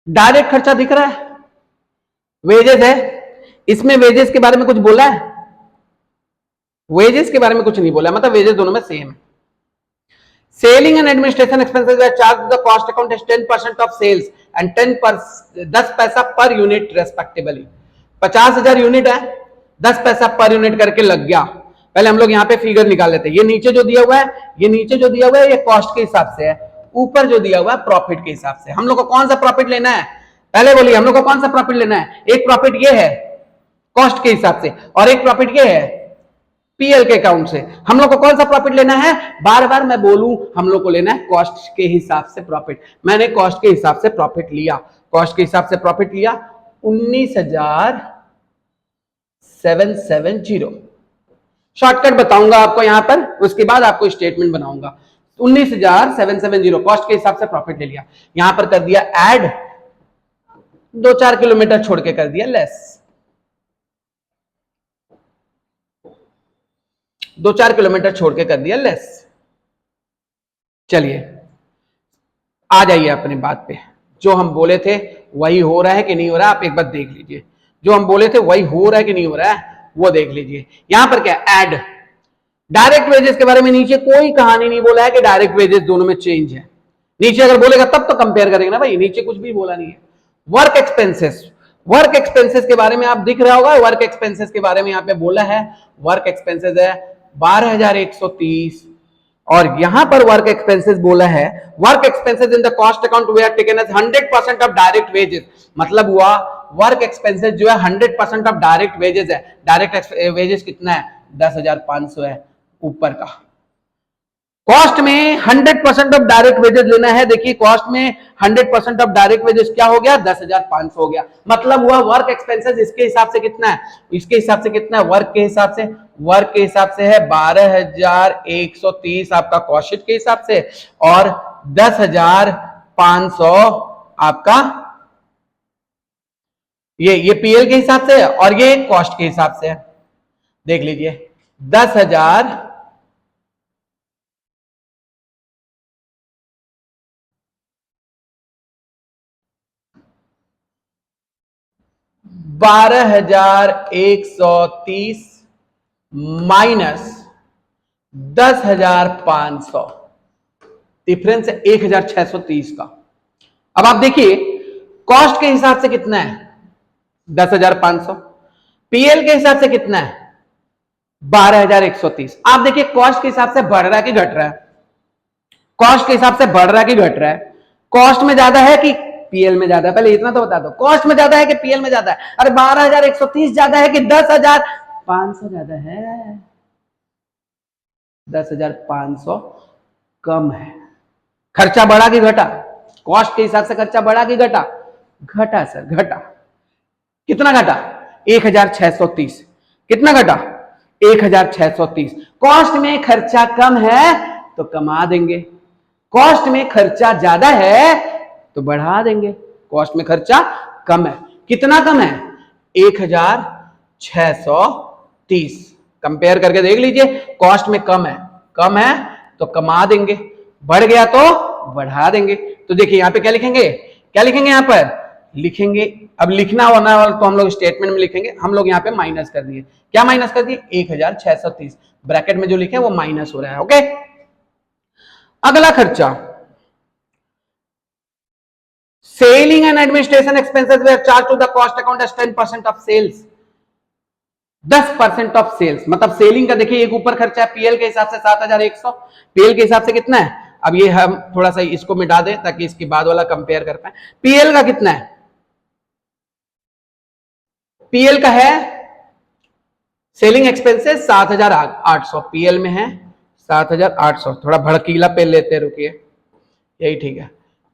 डायरेक्ट खर्चा दिख रहा है, वेजेस है, इसमें वेजेस के बारे में कुछ बोला है, वेजेस के बारे में कुछ नहीं बोला, मतलब वेजेस दोनों में सेम है। Selling and administration expenses were charged to the cost account as 10% of sales and 10 पैसा पर यूनिट रेस्पेक्टिवली। 50,000 यूनिट है, 10 पैसा पर यूनिट करके लग गया। पहले हम लोग यहाँ पे फिगर निकाल लेते हैं, ये नीचे जो दिया हुआ है, ये नीचे जो दिया हुआ है ये कॉस्ट के हिसाब से है, ऊपर जो दिया हुआ है प्रॉफिट के हिसाब से। हम लोग को कौन सा प्रॉफिट लेना है, पहले बोलिए हम लोग को कौन सा प्रॉफिट लेना है। एक प्रॉफिट ये है कॉस्ट के हिसाब से और एक प्रॉफिट ये है पीएल के अकाउंट से। हम लोग को कौन सा प्रॉफिट लेना है, बार बार मैं बोलूं, हम लोग को लेना है कॉस्ट के हिसाब से प्रॉफिट। मैंने कॉस्ट के हिसाब से प्रॉफिट लिया, कॉस्ट के हिसाब से प्रॉफिट लिया 19,770। शॉर्टकट बताऊंगा आपको यहां पर, उसके बाद आपको स्टेटमेंट बनाऊंगा। 19,770 कॉस्ट के हिसाब से प्रॉफिट ले लिया, यहां पर कर दिया ऐड, 2-4 किलोमीटर छोड़ के कर दिया लेस, 2-4 किलोमीटर छोड़ के कर दिया लेस। चलिए आ जाइए अपनी बात पे, जो हम बोले थे वही हो रहा है कि नहीं हो रहा है, आप एक बार देख लीजिए। जो हम बोले थे वही हो रहा है कि नहीं हो रहा है वो देख लीजिए। यहां पर क्या ऐड, डायरेक्ट वेजेस के बारे में नीचे कोई कहानी नहीं बोला है कि डायरेक्ट वेजेस दोनों में चेंज है। नीचे अगर बोलेगा तब तो कंपेयर करेंगे ना भाई, नीचे कुछ भी बोला नहीं है। वर्क एक्सपेंसेस, वर्क एक्सपेंसेस के बारे में आप दिख रहा होगा, वर्क एक्सपेंसेस के बारे में यहां पे बोला है, वर्क एक्सपेंसेस है 12,130 और यहां पर वर्क एक्सपेंसेस बोला है, work expenses in the cost account we are taken as 100% of direct wages. मतलब हुआ वर्क एक्सपेंसेस जो है 100% ऑफ डायरेक्ट वेजेस है। डायरेक्ट वेजेस कितना है 10,500 है ऊपर का। कॉस्ट में 100% ऑफ डायरेक्ट वेजेस लेना है, देखिए कॉस्ट में 100% ऑफ डायरेक्ट वेजेस क्या हो गया 10,500 हो गया। मतलब हुआ वर्क एक्सपेंसेस इसके हिसाब से कितना है, इसके हिसाब से कितना है वर्क के हिसाब से, वर्क के हिसाब से है 12,130 आपका कॉस्ट शीट के हिसाब से और 10,500 आपका ये पीएल के हिसाब से है और ये कॉस्ट के हिसाब से है। देख लीजिए 10,000 12,130 माइनस 10,500, डिफरेंस है 1,630 का। अब आप देखिए कॉस्ट के हिसाब से कितना है 10,500, पीएल के हिसाब से कितना है 12,130। आप देखिए कॉस्ट के हिसाब से बढ़ रहा है कि घट रहा है, कॉस्ट के हिसाब से बढ़ रहा है कि घट रहा है, कॉस्ट में ज्यादा है कि पीएल में ज्यादा है, पहले इतना तो बता दो, कॉस्ट में ज्यादा है कि पीएल में ज्यादा है। अरे 12,130 ज्यादा है कि 10,500 ज्यादा है, 10,500 कम है। खर्चा बढ़ा कि घटा, कॉस्ट के हिसाब से खर्चा बढ़ा कि घटा, घटा सर घटा। कितना घटा 1,630, कितना घटा 1,630। कॉस्ट में खर्चा कम है तो कमा देंगे, कॉस्ट में खर्चा ज्यादा है तो बढ़ा देंगे। कॉस्ट में खर्चा कम है, कितना कम है 1,630। कंपेयर करके देख लीजिए, कॉस्ट में कम है तो कमा देंगे, बढ़ गया तो बढ़ा देंगे। तो देखिए यहां पे क्या लिखेंगे, क्या लिखेंगे यहां पर लिखेंगे, अब लिखना होना वाला तो हम लोग स्टेटमेंट में लिखेंगे, हम लोग यहां पे माइनस कर दिए। क्या माइनस कर दिए 1,630, ब्रैकेट में जो लिखे वो माइनस हो रहा है। ओके, अगला खर्चा selling and administration expenses were charge to the cost account as 10% of sales. 10% of sales मतलब सेलिंग का देखिए एक ऊपर खर्चा है पीएल के हिसाब से 7,100, पीएल के हिसाब से कितना है, अब ये हम थोड़ा सा इसको मिटा दें ताकि इसके बाद वाला कंपेयर कर पाए। पीएल का कितना है, पीएल का है सेलिंग एक्सपेंसेस 7,800, पीएल में है 7,800, थोड़ा भड़कीला पे लेते, रुकिए, यही ठीक है।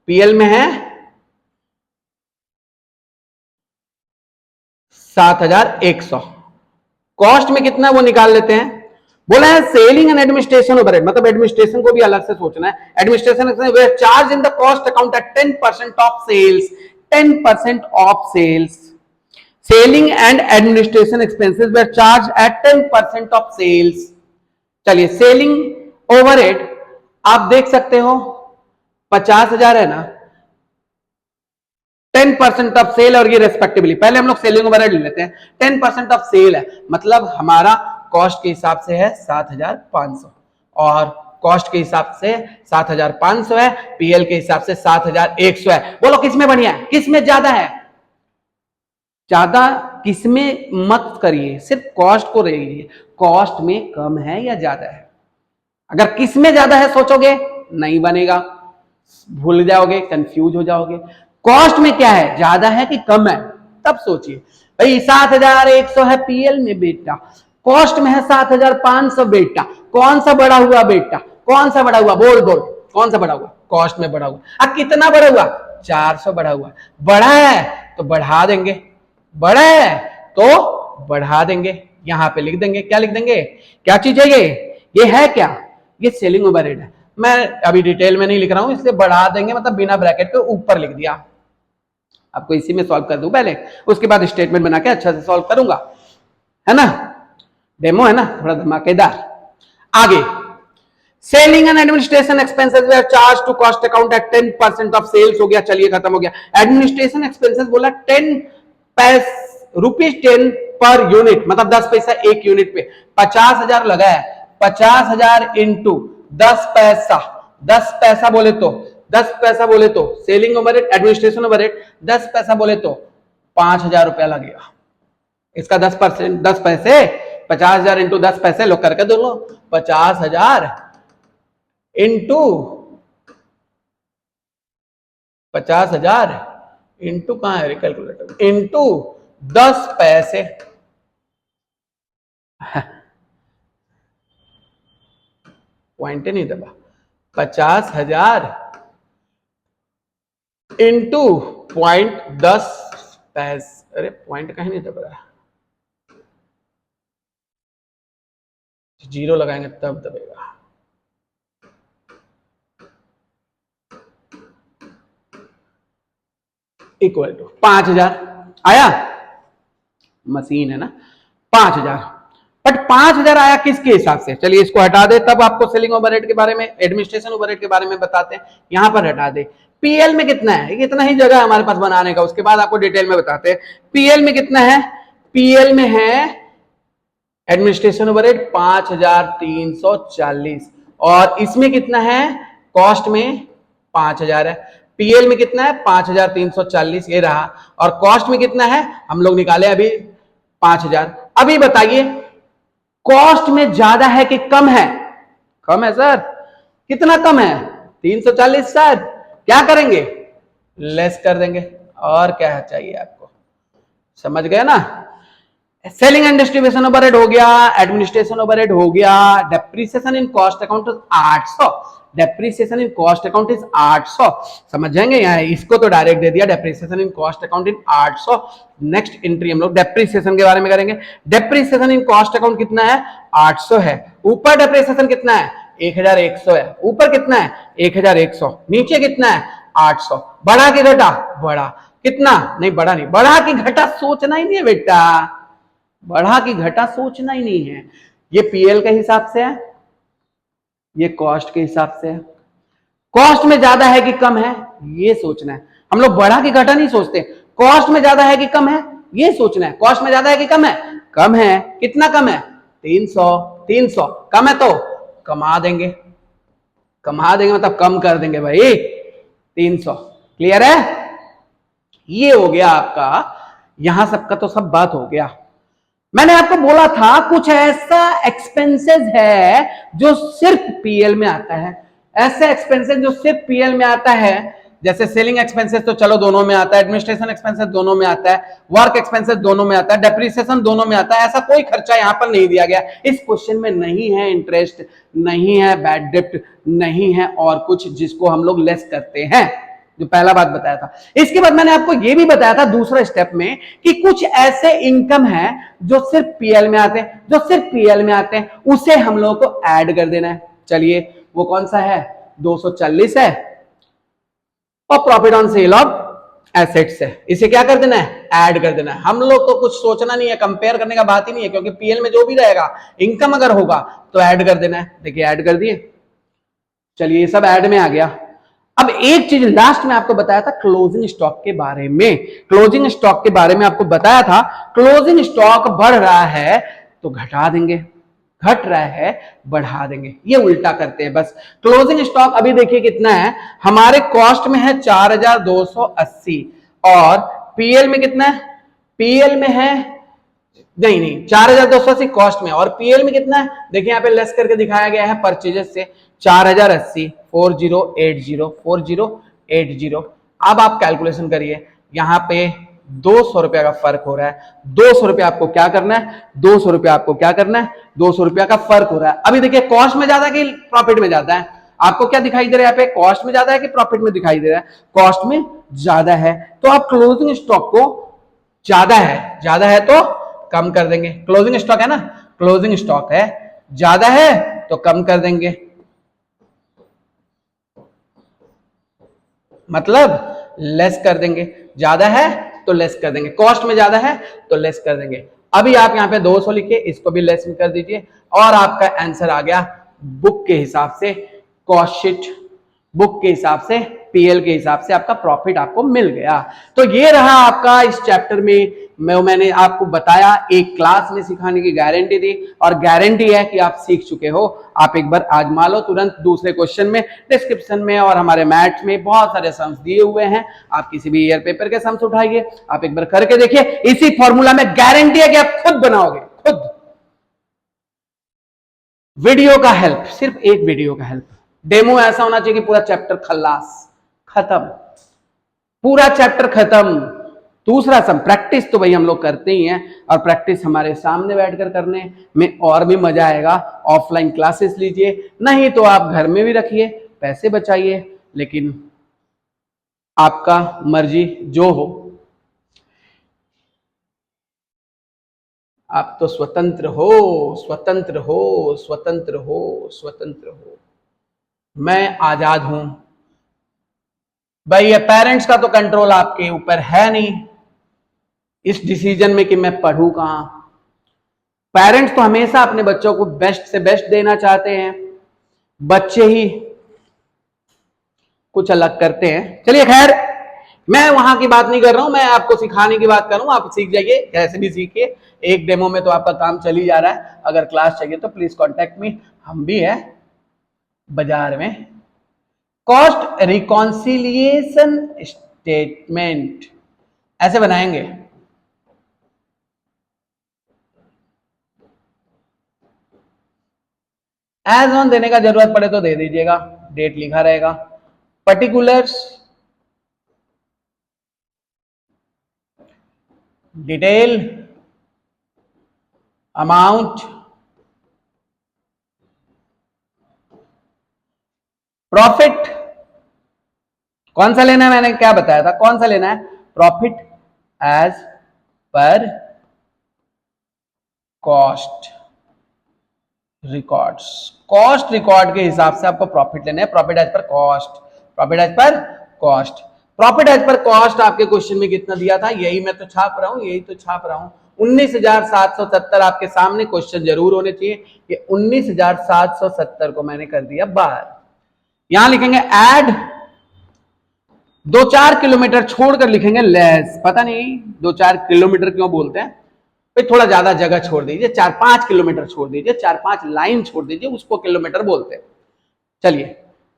पीएल में है 7,100, कॉस्ट में कितना वो निकाल लेते हैं। बोला है सेलिंग एंड एडमिनिस्ट्रेशन ओवरहेड, मतलब एडमिनिस्ट्रेशन को भी अलग से सोचना है। Administration charge in the cost account at 10% of sales, 10% of sales. Selling and administration expenses were charge at 10% of sales. चलिए, सेलिंग ओवरहेड आप देख सकते हो 50,000 है ना, 10% ऑफ सेल, और ये रेस्पेक्टिवली पहले हम लोग सेलिंग ओवरहेड ले लेते हैं। 10% ऑफ सेल है, मतलब हमारा कॉस्ट के हिसाब से है 7,500, और कॉस्ट के हिसाब से 7,500 है, पीएल के हिसाब से 7,100 है। बोलो किसमें बढ़िया है, किसमें ज्यादा है? ज्यादा किसमें मत करिए, सिर्फ कॉस्ट को रहिए, कॉस्ट में कम है या ज्यादा है। अगर किसमें ज्यादा है सोचोगे नहीं बनेगा, भूल जाओगे, कंफ्यूज हो जाओगे। कॉस्ट में क्या है, ज्यादा है कि कम है, तब सोचिए। भाई 7,100 है पीएल में बेटा, कॉस्ट में है 7,500 बेटा, कौन सा बड़ा हुआ बेटा, कौन सा बड़ा हुआ, बोल बोल, कौन सा बड़ा हुआ? कॉस्ट में बड़ा हुआ। अब कितना बड़ा हुआ? 400 बड़ा हुआ। बड़ा है तो बढ़ा देंगे, बड़ा है तो बढ़ा देंगे, यहां पे लिख देंगे। क्या लिख देंगे? क्या चीज है ये है क्या? ये सेलिंग ओवरहेड है। मैं अभी डिटेल में नहीं लिख रहा हूं, इसलिए बढ़ा देंगे, मतलब बिना ब्रैकेट के ऊपर लिख दिया। आपको इसी में सॉल्व कर दूं पहले, उसके बाद स्टेटमेंट बना के अच्छा से सॉल्व करूंगा, है ना। डेमो है ना, थोड़ा धमाकेदार। आगे, selling and administration expenses were charge to cost account at 10% of sales. हो गया, चलिए खत्म हो गया। एडमिनिस्ट्रेशन एक्सपेंसेस बोला 10 रुपीज 10 पर यूनिट, मतलब 10 पैसा एक यूनिट पे। 50,000 लगा है, 50,000 इंटू 10 पैसा, 10 पैसा बोले तो 10 पैसा बोले तो सेलिंग ओवरहेड, एडमिनिस्ट्रेशन ओवरहेड 10 पैसा बोले तो 5,000 रुपया लगेगा। इसका 10%, 10 पैसे, 50,000 इंटू 10 पैसे, लोग करके दो लो, 50,000 इंटू 50,000 इंटू कहां है कैलकुलेटर, इंटू 10 पैसे। पॉइंट नहीं दबा। 50,000 इंटू पॉइंट 10 पैसे, अरे पॉइंट कहीं नहीं दब रहा, जीरो लगाएंगे तब दबेगा। इक्वल टू 5,000 आया, मशीन है ना, 5,000। बट 5,000 आया किसके हिसाब से? चलिए इसको हटा दे, तब आपको सेलिंग ओवरहेड के बारे में, एडमिनिस्ट्रेशन ओवरहेड के बारे में बताते हैं। यहां पर हटा दे। पीएल में कितना है, कितना ही जगह है हमारे पास बनाने का, उसके बाद आपको डिटेल में बताते हैं। पीएल में कितना है? पीएल में है एडमिनिस्ट्रेशन ओवरहेड 5,340, और इसमें कितना है? कॉस्ट में 5,000 है। पीएल में कितना है? 5,340 ये रहा, और कॉस्ट में कितना है हम लोग निकाले अभी? 5,000। अभी बताइए कॉस्ट में ज्यादा है कि कम है? कम है सर। कितना कम है? 340 सर। क्या करेंगे? लेस कर देंगे, और क्या चाहिए आपको, समझ गए ना। सेलिंग एंड डिस्ट्रीब्यूशन ओवरहेड हो गया, एडमिनिस्ट्रेशन ओवरहेड हो गया, depreciation in cost account 800, depreciation in cost account is 800, समझ जाएंगे। यहाँ इसको तो डायरेक्ट दे दिया, depreciation in cost account in 800। Next entry हम लोग डेप्रिसिएशन के बारे में करेंगे। डेप्रिसिएशन इन कॉस्ट अकाउंट कितना है? 800 है। ऊपर डेप्रिसिएशन कितना है? 1,100 है। ऊपर कितना है? 1,100। नीचे कितना है? 800। बढ़ा कि घटा? बढ़ा। कितना? नहीं बढ़ा नहीं, बढ़ा कि घटा सोचना ही नहीं है बेटा, बढ़ा कि घटा सोचना ही नहीं है। ये पीएल के हिसाब से है, ये कॉस्ट के हिसाब से है। कॉस्ट में ज्यादा है कि कम है ये सोचना है। हम लोग बढ़ा कि घटा नहीं सोचते, कॉस्ट में ज्यादा है कि कम है ये सोचना है। कॉस्ट में ज्यादा है कि कम है? कम है। कितना कम है? 300। 300 कम है तो कमा देंगे, कमा देंगे मतलब कम कर देंगे भाई, 300। क्लियर है? ये हो गया आपका, यहां सबका तो सब बात हो गया। मैंने आपको बोला था कुछ ऐसा एक्सपेंसेस है जो सिर्फ पीएल में आता है, ऐसे एक्सपेंसेस जो सिर्फ पीएल में आता है, जैसे सेलिंग एक्सपेंसेस तो चलो दोनों में आता है, एडमिनिस्ट्रेशन एक्सपेंसेस दोनों में आता है, वर्क एक्सपेंसेस दोनों में आता है, डेप्रिसिएशन दोनों में आता है। ऐसा कोई खर्चा यहां पर नहीं दिया गया इस क्वेश्चन में। नहीं है इंटरेस्ट, नहीं है बैड डेप्ट, नहीं है और कुछ जिसको हम लोग लेस करते हैं, जो पहला बात बताया था। इसके बाद मैंने आपको यह भी बताया था दूसरा स्टेप में कि कुछ ऐसे इनकम है जो सिर्फ पीएल में आते हैं, जो सिर्फ पीएल में आते हैं, उसे हम लोग को ऐड कर देना है। चलिए वो कौन सा है, 240 है और profit on sale of assets है, इसे क्या कर देना है, ऐड कर देना है। हम लोग को कुछ सोचना नहीं है, कंपेयर करने का बात ही नहीं है, क्योंकि पीएल में जो भी रहेगा इनकम अगर होगा तो ऐड कर देना है। देखिए ऐड कर दिए, चलिए ये सब ऐड में आ गया। अब एक चीज लास्ट में आपको बताया था क्लोजिंग स्टॉक के बारे में, क्लोजिंग स्टॉक के बारे में आपको बताया था क्लोजिंग स्टॉक बढ़ रहा है तो घटा देंगे, घट रहा है बढ़ा देंगे, ये उल्टा करते हैं बस। क्लोजिंग स्टॉक अभी देखिए कितना है, हमारे कॉस्ट में है 4280 और पीएल में कितना है, पीएल में है नहीं 4280 कॉस्ट में और पीएल में कितना है, देखिए यहाँ पे लेस करके दिखाया गया है परचेजेस से 4080 4080। अब आप कैलकुलेशन करिए, यहाँ पे 200 रुपया का फर्क हो रहा है। 200 रुपया आपको क्या करना है, 200 रुपया आपको क्या करना है, 200 रुपया का फर्क हो रहा है। अभी देखिए कॉस्ट में ज्यादा कि प्रॉफिट में ज्यादा है, आपको क्या दिखाई दे रहा है यहाँ पे, कॉस्ट में ज्यादा है कि प्रॉफिट में दिखाई दे रहा है, कॉस्ट में ज्यादा है। तो आप क्लोजिंग स्टॉक को ज्यादा है तो कम कर देंगे। क्लोजिंग स्टॉक है ना, क्लोजिंग स्टॉक है, ज्यादा है तो कम कर देंगे, मतलब लेस कर देंगे। ज्यादा है तो लेस कर देंगे, कॉस्ट में ज्यादा है तो लेस कर देंगे। अभी आप यहां पे 200 लिखिए, इसको भी लेस कर दीजिए और आपका आंसर आ गया बुक के हिसाब से, कॉस्ट शीट बुक के हिसाब से, पीएल के हिसाब से आपका प्रॉफिट आपको मिल गया। तो ये रहा आपका इस चैप्टर में मैंने आपको बताया, एक क्लास में सिखाने की गारंटी दी और गारंटी है कि आप सीख चुके हो। आप एक बार आजमा लो तुरंत। दूसरे क्वेश्चन में डिस्क्रिप्शन में और हमारे मैथ में बहुत सारे सम्स दिए हुए हैं, आप किसी भी ईयर पेपर के सम्स उठाइए, आप एक बार करके देखिए। इसी फॉर्मूला में गारंटी है कि आप खुद बनाओगे, खुद। वीडियो का हेल्प, सिर्फ एक वीडियो का हेल्प, डेमो ऐसा होना चाहिए कि पूरा चैप्टर खल्लास, खत्म, पूरा चैप्टर खत्म। दूसरा सम प्रैक्टिस तो भाई हम लोग करते ही हैं और प्रैक्टिस हमारे सामने बैठकर करने में और भी मजा आएगा। ऑफलाइन क्लासेस लीजिए, नहीं तो आप घर में भी रखिए, पैसे बचाइए, लेकिन आपका मर्जी जो हो, आप तो स्वतंत्र हो, स्वतंत्र हो, स्वतंत्र हो, स्वतंत्र हो। मैं आजाद हूं भाई, ये पेरेंट्स का तो कंट्रोल आपके ऊपर है नहीं इस डिसीजन में कि मैं पढ़ूं कहां। पेरेंट्स तो हमेशा अपने बच्चों को बेस्ट से बेस्ट देना चाहते हैं, बच्चे ही कुछ अलग करते हैं। चलिए खैर, मैं वहां की बात नहीं कर रहा हूं, मैं आपको सिखाने की बात कर रहा हूं। आप सीख जाइए, कैसे भी सीखिए, एक डेमो में तो आपका काम चल ही जा रहा है। अगर क्लास चाहिए तो प्लीज कॉन्टेक्ट मी, हम भी है बाजार में। कॉस्ट रिकॉन्सिलिएशन स्टेटमेंट ऐसे बनाएंगे, एज ऑन देने का जरूरत पड़े तो दे दीजिएगा, डेट लिखा रहेगा। पर्टिकुलर्स, डिटेल, अमाउंट, प्रॉफिट, कौन सा लेना है, मैंने क्या बताया था, कौन सा लेना है, profit as per cost records. Cost record के हिसाब से आपको प्रॉफिट लेना है, profit as per cost, profit as per cost. Profit as per cost आपके क्वेश्चन में कितना दिया था, यही मैं तो छाप रहा हूं, यही तो छाप रहा हूं, 19,770। आपके सामने क्वेश्चन जरूर होने चाहिए कि 19,770 को मैंने कर दिया बाहर। यहां लिखेंगे ऐड, 2-4 किलोमीटर छोड़कर लिखेंगे लेस। पता नहीं 2-4 किलोमीटर क्यों बोलते हैं, थोड़ा ज्यादा जगह छोड़ दीजिए, 4-5 किलोमीटर छोड़ दीजिए, 4-5 लाइन छोड़ दीजिए, उसको किलोमीटर बोलते हैं। चलिए,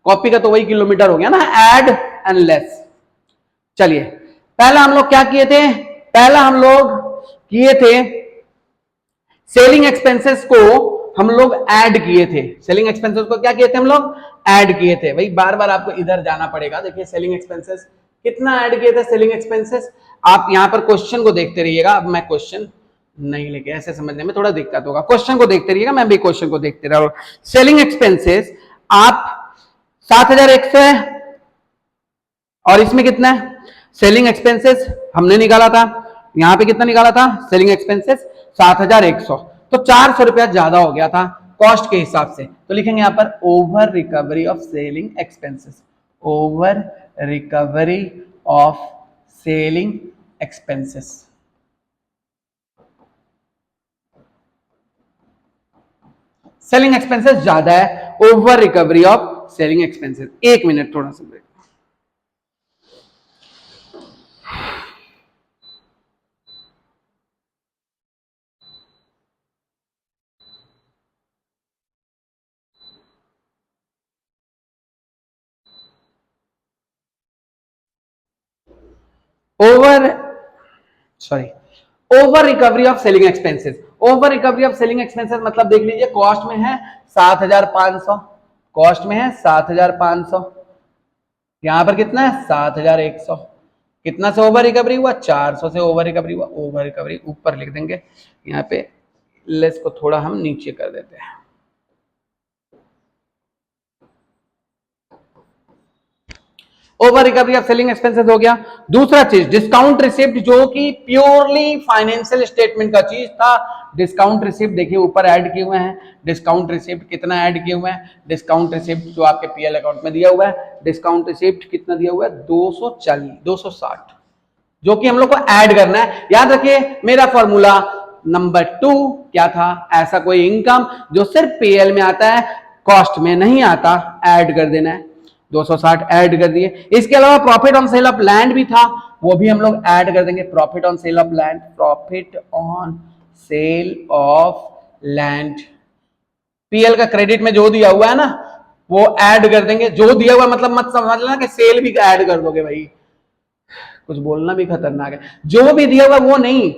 कॉपी का तो वही किलोमीटर हो गया ना, ऐड एंड लेस। चलिए, पहला हम लोग क्या किए थे, पहला हम लोग किए थे सेलिंग एक्सपेंसेस को हम लोग ऐड किए थे, सेलिंग एक्सपेंसेस को क्या किए थे हम लोग, ऐड किए थे। भाई बार बार आपको इधर जाना पड़ेगा। देखिए सेलिंग एक्सपेंसेस कितना ऐड किए थे, सेलिंग एक्सपेंसेस आप यहां पर क्वेश्चन को देखते रहिएगा। अब मैं क्वेश्चन नहीं लेके, ऐसे समझने में थोड़ा दिक्कत होगा, क्वेश्चन को देखते रहिएगा, मैं भी क्वेश्चन को देखते रहा। सेलिंग एक्सपेंसेस आप 7100 है और इसमें कितना है, सेलिंग एक्सपेंसेस हमने निकाला था, यहां पे कितना निकाला था, सेलिंग एक्सपेंसेस 7100, तो 400 रुपया ज्यादा हो गया था कॉस्ट के हिसाब से। तो लिखेंगे यहां पर over recovery of selling expenses, over recovery of selling expenses. Selling expenses ज्यादा है, over recovery of selling expenses. एक मिनट थोड़ा सा break. Over recovery of selling expenses. Over recovery of selling expenses मतलब देख लीजिए, कॉस्ट में है 7500, कॉस्ट में है 7500, यहां पर कितना है 7100, कितना से ओवर रिकवरी हुआ, 400 से ओवर रिकवरी हुआ। ओवर रिकवरी ऊपर लिख देंगे, यहाँ पे लेस को थोड़ा हम नीचे कर देते हैं। Over recovery of selling expenses हो गया। दूसरा चीज डिस्काउंट रिसिप्ट, जो कि प्योरली फाइनेंशियल स्टेटमेंट का चीज था। डिस्काउंट रिसिप्ट देखिए ऊपर ऐड किए हुए हैं, डिस्काउंट रिसिप्ट कितना ऐड किए हुए हैं, डिस्काउंट रिसिप्ट जो आपके पीएल अकाउंट में दिया हुआ है, डिस्काउंट रिसिप्ट कितना दिया हुआ है 260, जो कि हम लोग को ऐड करना है। याद रखिए मेरा फॉर्मूला नंबर 2 क्या था, ऐसा कोई इनकम जो सिर्फ पीएल में आता है, कॉस्ट में नहीं आता, ऐड कर देना है। 260 ऐड कर दिए। इसके अलावा profit on sale of land भी था, वो भी हम लोग ऐड कर देंगे। Profit on sale of land, profit on sale of land, PL का क्रेडिट में जो दिया हुआ है ना वो ऐड कर देंगे। जो दिया हुआ मतलब मत समझ लेना कि सेल भी ऐड कर दोगे, भाई कुछ बोलना भी खतरनाक है। जो भी दिया हुआ वो नहीं,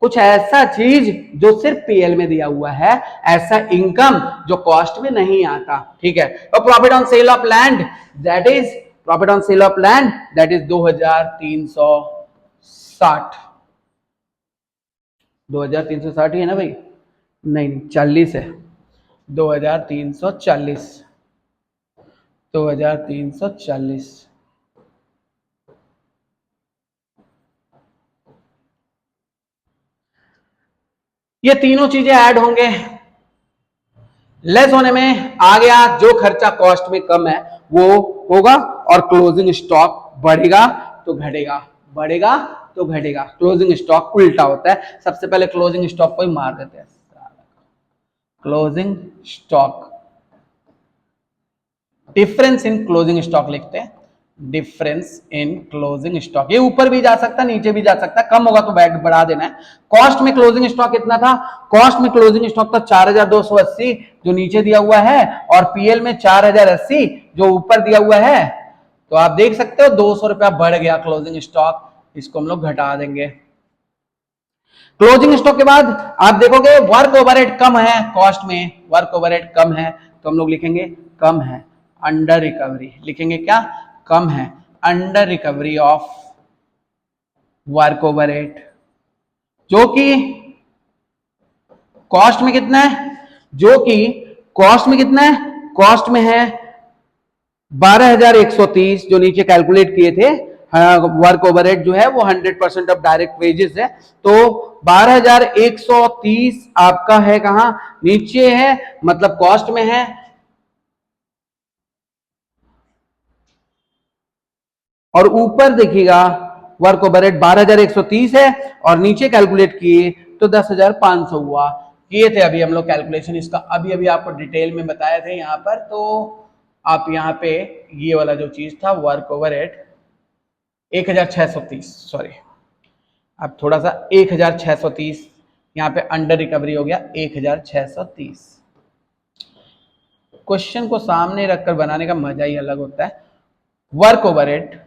कुछ ऐसा चीज जो सिर्फ पीएल में दिया हुआ है, ऐसा इनकम जो कॉस्ट में नहीं आता, ठीक है। तो profit on sale of land that is, profit on sale of land that is 2360, 2360 है ना भाई, नहीं 40 है, 2340, 2340। ये तीनों चीजें ऐड होंगे, लेस होने में आ गया। जो खर्चा कॉस्ट में कम है वो होगा, और क्लोजिंग स्टॉक बढ़ेगा तो घटेगा, बढ़ेगा तो घटेगा। क्लोजिंग स्टॉक उल्टा होता है, सबसे पहले क्लोजिंग स्टॉक को ही मार देते हैं। Closing stock, difference in closing stock लिखते हैं, डिफरेंस इन क्लोजिंग स्टॉक। ये ऊपर भी जा सकता है नीचे भी जा सकता है, कम होगा तो बैग बढ़ा देना है। कॉस्ट में क्लोजिंग स्टॉक कितना था, कॉस्ट में क्लोजिंग स्टॉक था 4280 जो नीचे दिया हुआ है, और पीएल में 4080 जो ऊपर दिया हुआ है। तो आप देख सकते हो 200 रुपया बढ़ गया क्लोजिंग स्टॉक, इसको हम लोग घटा देंगे। क्लोजिंग स्टॉक के बाद आप देखोगे वर्क ओवरहेड कम है, कॉस्ट में वर्क ओवरहेड कम है, तो हम लोग लिखेंगे कम है, अंडर रिकवरी लिखेंगे, क्या कम है, under recovery of work overhead, जो कि कॉस्ट में कितना है, जो कि कॉस्ट में कितना है, कॉस्ट में है 12130 जो नीचे कैलकुलेट किए थे। वर्क ओवरहेड जो है वो 100% ऑफ डायरेक्ट वेजेस है, तो 12130 आपका है कहां, नीचे है, मतलब कॉस्ट में है। और ऊपर देखिएगा वर्क ओवरहेड 12130 है, और नीचे कैलकुलेट किए तो 10500 हुआ। किए थे अभी हम लोग कैलकुलेशन इसका, अभी अभी आपको डिटेल में बताए थे यहां पर। तो आप यहां पे ये वाला जो चीज था वर्क ओवरहेड 1630, सॉरी अब थोड़ा सा 1630 यहां पे अंडर रिकवरी हो गया 1630। क्वेश्चन को सामने रखकर बनाने का मजा ही अलग होता है। वर्क ओवरहेड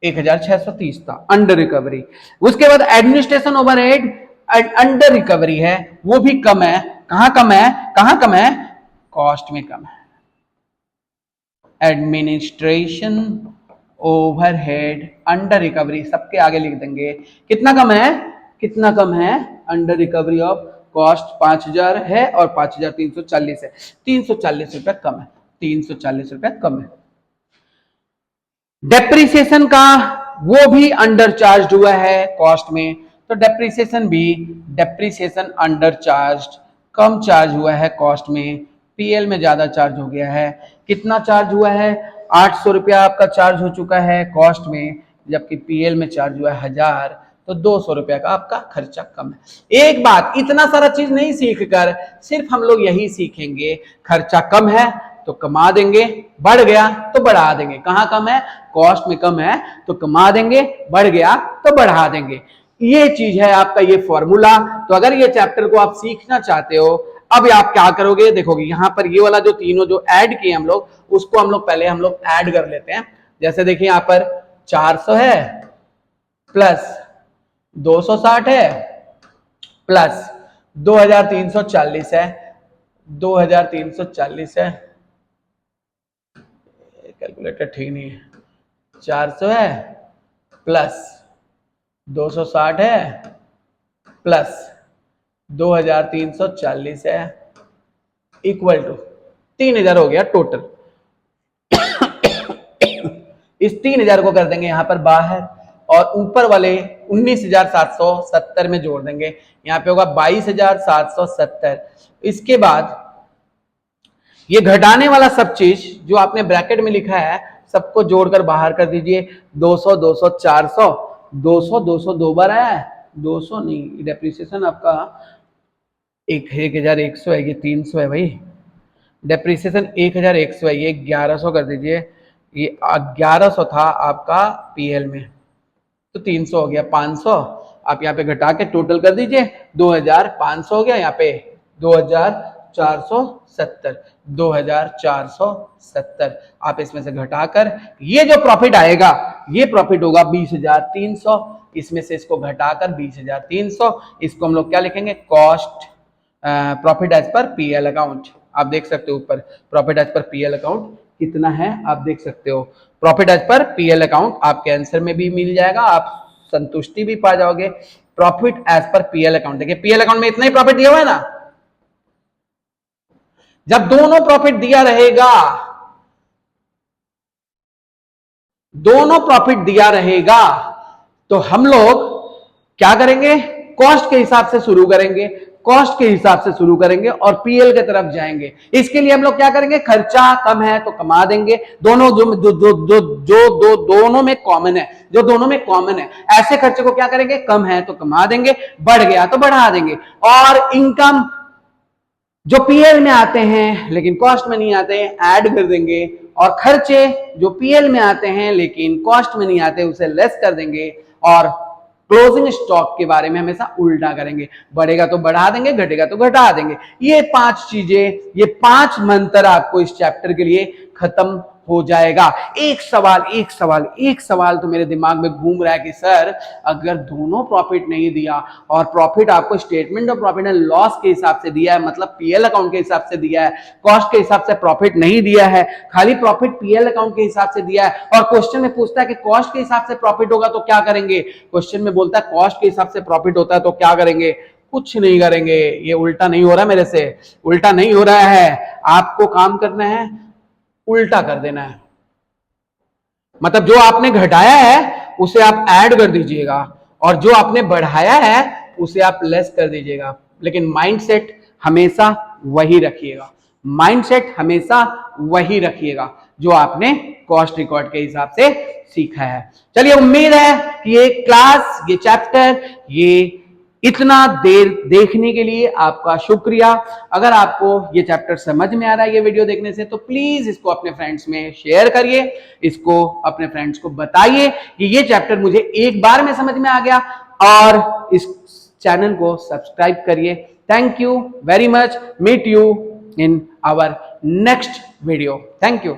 1630 था अंडर रिकवरी। उसके बाद एडमिनिस्ट्रेशन ओवरहेड अंडर रिकवरी है, वो भी कम है, कहां कम है, कहां कम है, कॉस्ट में कम है। एडमिनिस्ट्रेशन ओवरहेड अंडर रिकवरी, सबके आगे लिख देंगे कितना कम है, कितना कम है, अंडर रिकवरी ऑफ कॉस्ट 5000 है और 5340 है, 340 रुपए कम है, 340 रुपए कम है। डेप्रिसिएशन का वो भी अंडर चार्ज हुआ है कॉस्ट में, तो डेप्रिसिएशन भी, डेप्रिसिएशन अंडर चार्ज, कम चार्ज हुआ है कॉस्ट में, पीएल में ज्यादा चार्ज हो गया है। कितना चार्ज हुआ है, 800 रुपया आपका चार्ज हो चुका है कॉस्ट में, जबकि पीएल में चार्ज हुआ है 1000, तो 200 रुपया का आपका खर्चा कम है। एक बात, इतना सारा चीज नहीं सीख कर सिर्फ हम लोग यही सीखेंगे, खर्चा कम है तो कमा देंगे, बढ़ गया तो बढ़ा देंगे। कहां कम है, कॉस्ट में कम है तो कमा देंगे, बढ़ गया तो बढ़ा देंगे। ये चीज है आपका ये फॉर्मूला। तो अगर ये चैप्टर को आप सीखना चाहते हो, अब आप क्या करोगे, देखोगे यहां पर ये वाला जो तीनों जो ऐड किए हम लोग, उसको हम लोग पहले हम लोग ऐड कर लेते हैं। जैसे देखिए यहां पर 400 है प्लस 260 है प्लस 2340 है, 2340 है, कैलकुलेटर ठीक नहीं है, 400 है प्लस 260 है प्लस 2340 है, इक्वल टू 3000 हो गया टोटल। इस 3000 को कर देंगे यहां पर बाहर और ऊपर वाले 19770 में जोड़ देंगे, यहां पे होगा 22770। इसके बाद ये घटाने वाला सब चीज जो आपने ब्रैकेट में लिखा है सबको जोड़कर बाहर कर दीजिए। 200 200 400, 200 200 दो बार आया है, 200 नहीं, डेप्रिसिएशन आपका 1100 है, ये 300 है भाई, डेप्रिसिएशन 1100 है, ये 1100 कर दीजिए, ये 1100 था आपका पीएल में, तो 300 हो गया, 500 आप यहाँ पे घटा के टोटल कर दीजिए, 2500 हो गया, यहाँ पे 2470, 2470 आप इसमें से घटाकर ये जो प्रॉफिट आएगा, ये प्रॉफिट होगा 20,300, इसमें से इसको घटाकर 20,300, इसको हम लोग क्या लिखेंगे, cost profit as per PL account. आप देख सकते हो ऊपर profit as per PL account कितना है, आप देख सकते हो profit as per PL account आपके आंसर में भी मिल जाएगा, आप संतुष्टि भी पा जाओगे। Profit as per PL account, देखिए पीएल अकाउंट में इतना ही प्रॉफिट दिया हुआ है ना, जब दोनों प्रॉफिट दिया रहेगा, दोनों प्रॉफिट दिया रहेगा, तो हम लोग क्या करेंगे, कॉस्ट के हिसाब से शुरू करेंगे, कॉस्ट के हिसाब से शुरू करेंगे और पीएल के तरफ जाएंगे। इसके लिए हम लोग क्या करेंगे, खर्चा कम है तो कमा देंगे, दोनों जो दोनों में कॉमन है, जो दोनों में कॉमन है, ऐसे खर्चे को क्या करेंगे, कम है तो कमा देंगे, बढ़ गया तो बढ़ा देंगे। और इनकम जो पीएल में आते हैं लेकिन कॉस्ट में नहीं आते, ऐड कर देंगे, और खर्चे जो पीएल में आते हैं लेकिन कॉस्ट में नहीं आते, उसे लेस कर देंगे। और क्लोजिंग स्टॉक के बारे में हमेशा उल्टा करेंगे, बढ़ेगा तो बढ़ा देंगे, घटेगा तो घटा देंगे। ये 5 चीजें, ये 5 मंत्र आपको इस चैप्टर के लिए खत्म हो जाएगा। एक सवाल तो मेरे दिमाग में घूम रहा है कि सर अगर दोनों प्रॉफिट नहीं दिया और प्रॉफिट आपको statement of profit and loss के हिसाब से दिया है, मतलब पीएल अकाउंट के हिसाब से दिया है, कॉस्ट के हिसाब से प्रॉफिट नहीं दिया है, खाली प्रॉफिट पीएल अकाउंट के हिसाब से दिया है, और क्वेश्चन में पूछता है कि कॉस्ट के हिसाब से प्रॉफिट होगा तो क्या करेंगे, क्वेश्चन में बोलता है कॉस्ट के हिसाब से प्रॉफिट होता है तो क्या करेंगे, कुछ नहीं करेंगे। ये उल्टा नहीं हो रहा है, मेरे से उल्टा नहीं हो रहा है, आपको काम करना है, उल्टा कर देना है। मतलब जो आपने घटाया है उसे आप ऐड कर दीजिएगा और जो आपने बढ़ाया है उसे आप लेस कर दीजिएगा, लेकिन माइंडसेट हमेशा वही रखिएगा, माइंडसेट हमेशा वही रखिएगा जो आपने कॉस्ट रिकॉर्ड के हिसाब से सीखा है। चलिए, उम्मीद है कि ये क्लास, ये चैप्टर, ये इतना देर देखने के लिए आपका शुक्रिया। अगर आपको ये चैप्टर समझ में आ रहा है ये वीडियो देखने से, तो प्लीज इसको अपने फ्रेंड्स में शेयर करिए, इसको अपने फ्रेंड्स को बताइए कि ये चैप्टर मुझे एक बार में समझ में आ गया, और इस चैनल को सब्सक्राइब करिए। Thank you very much, meet you in our next video. Thank you.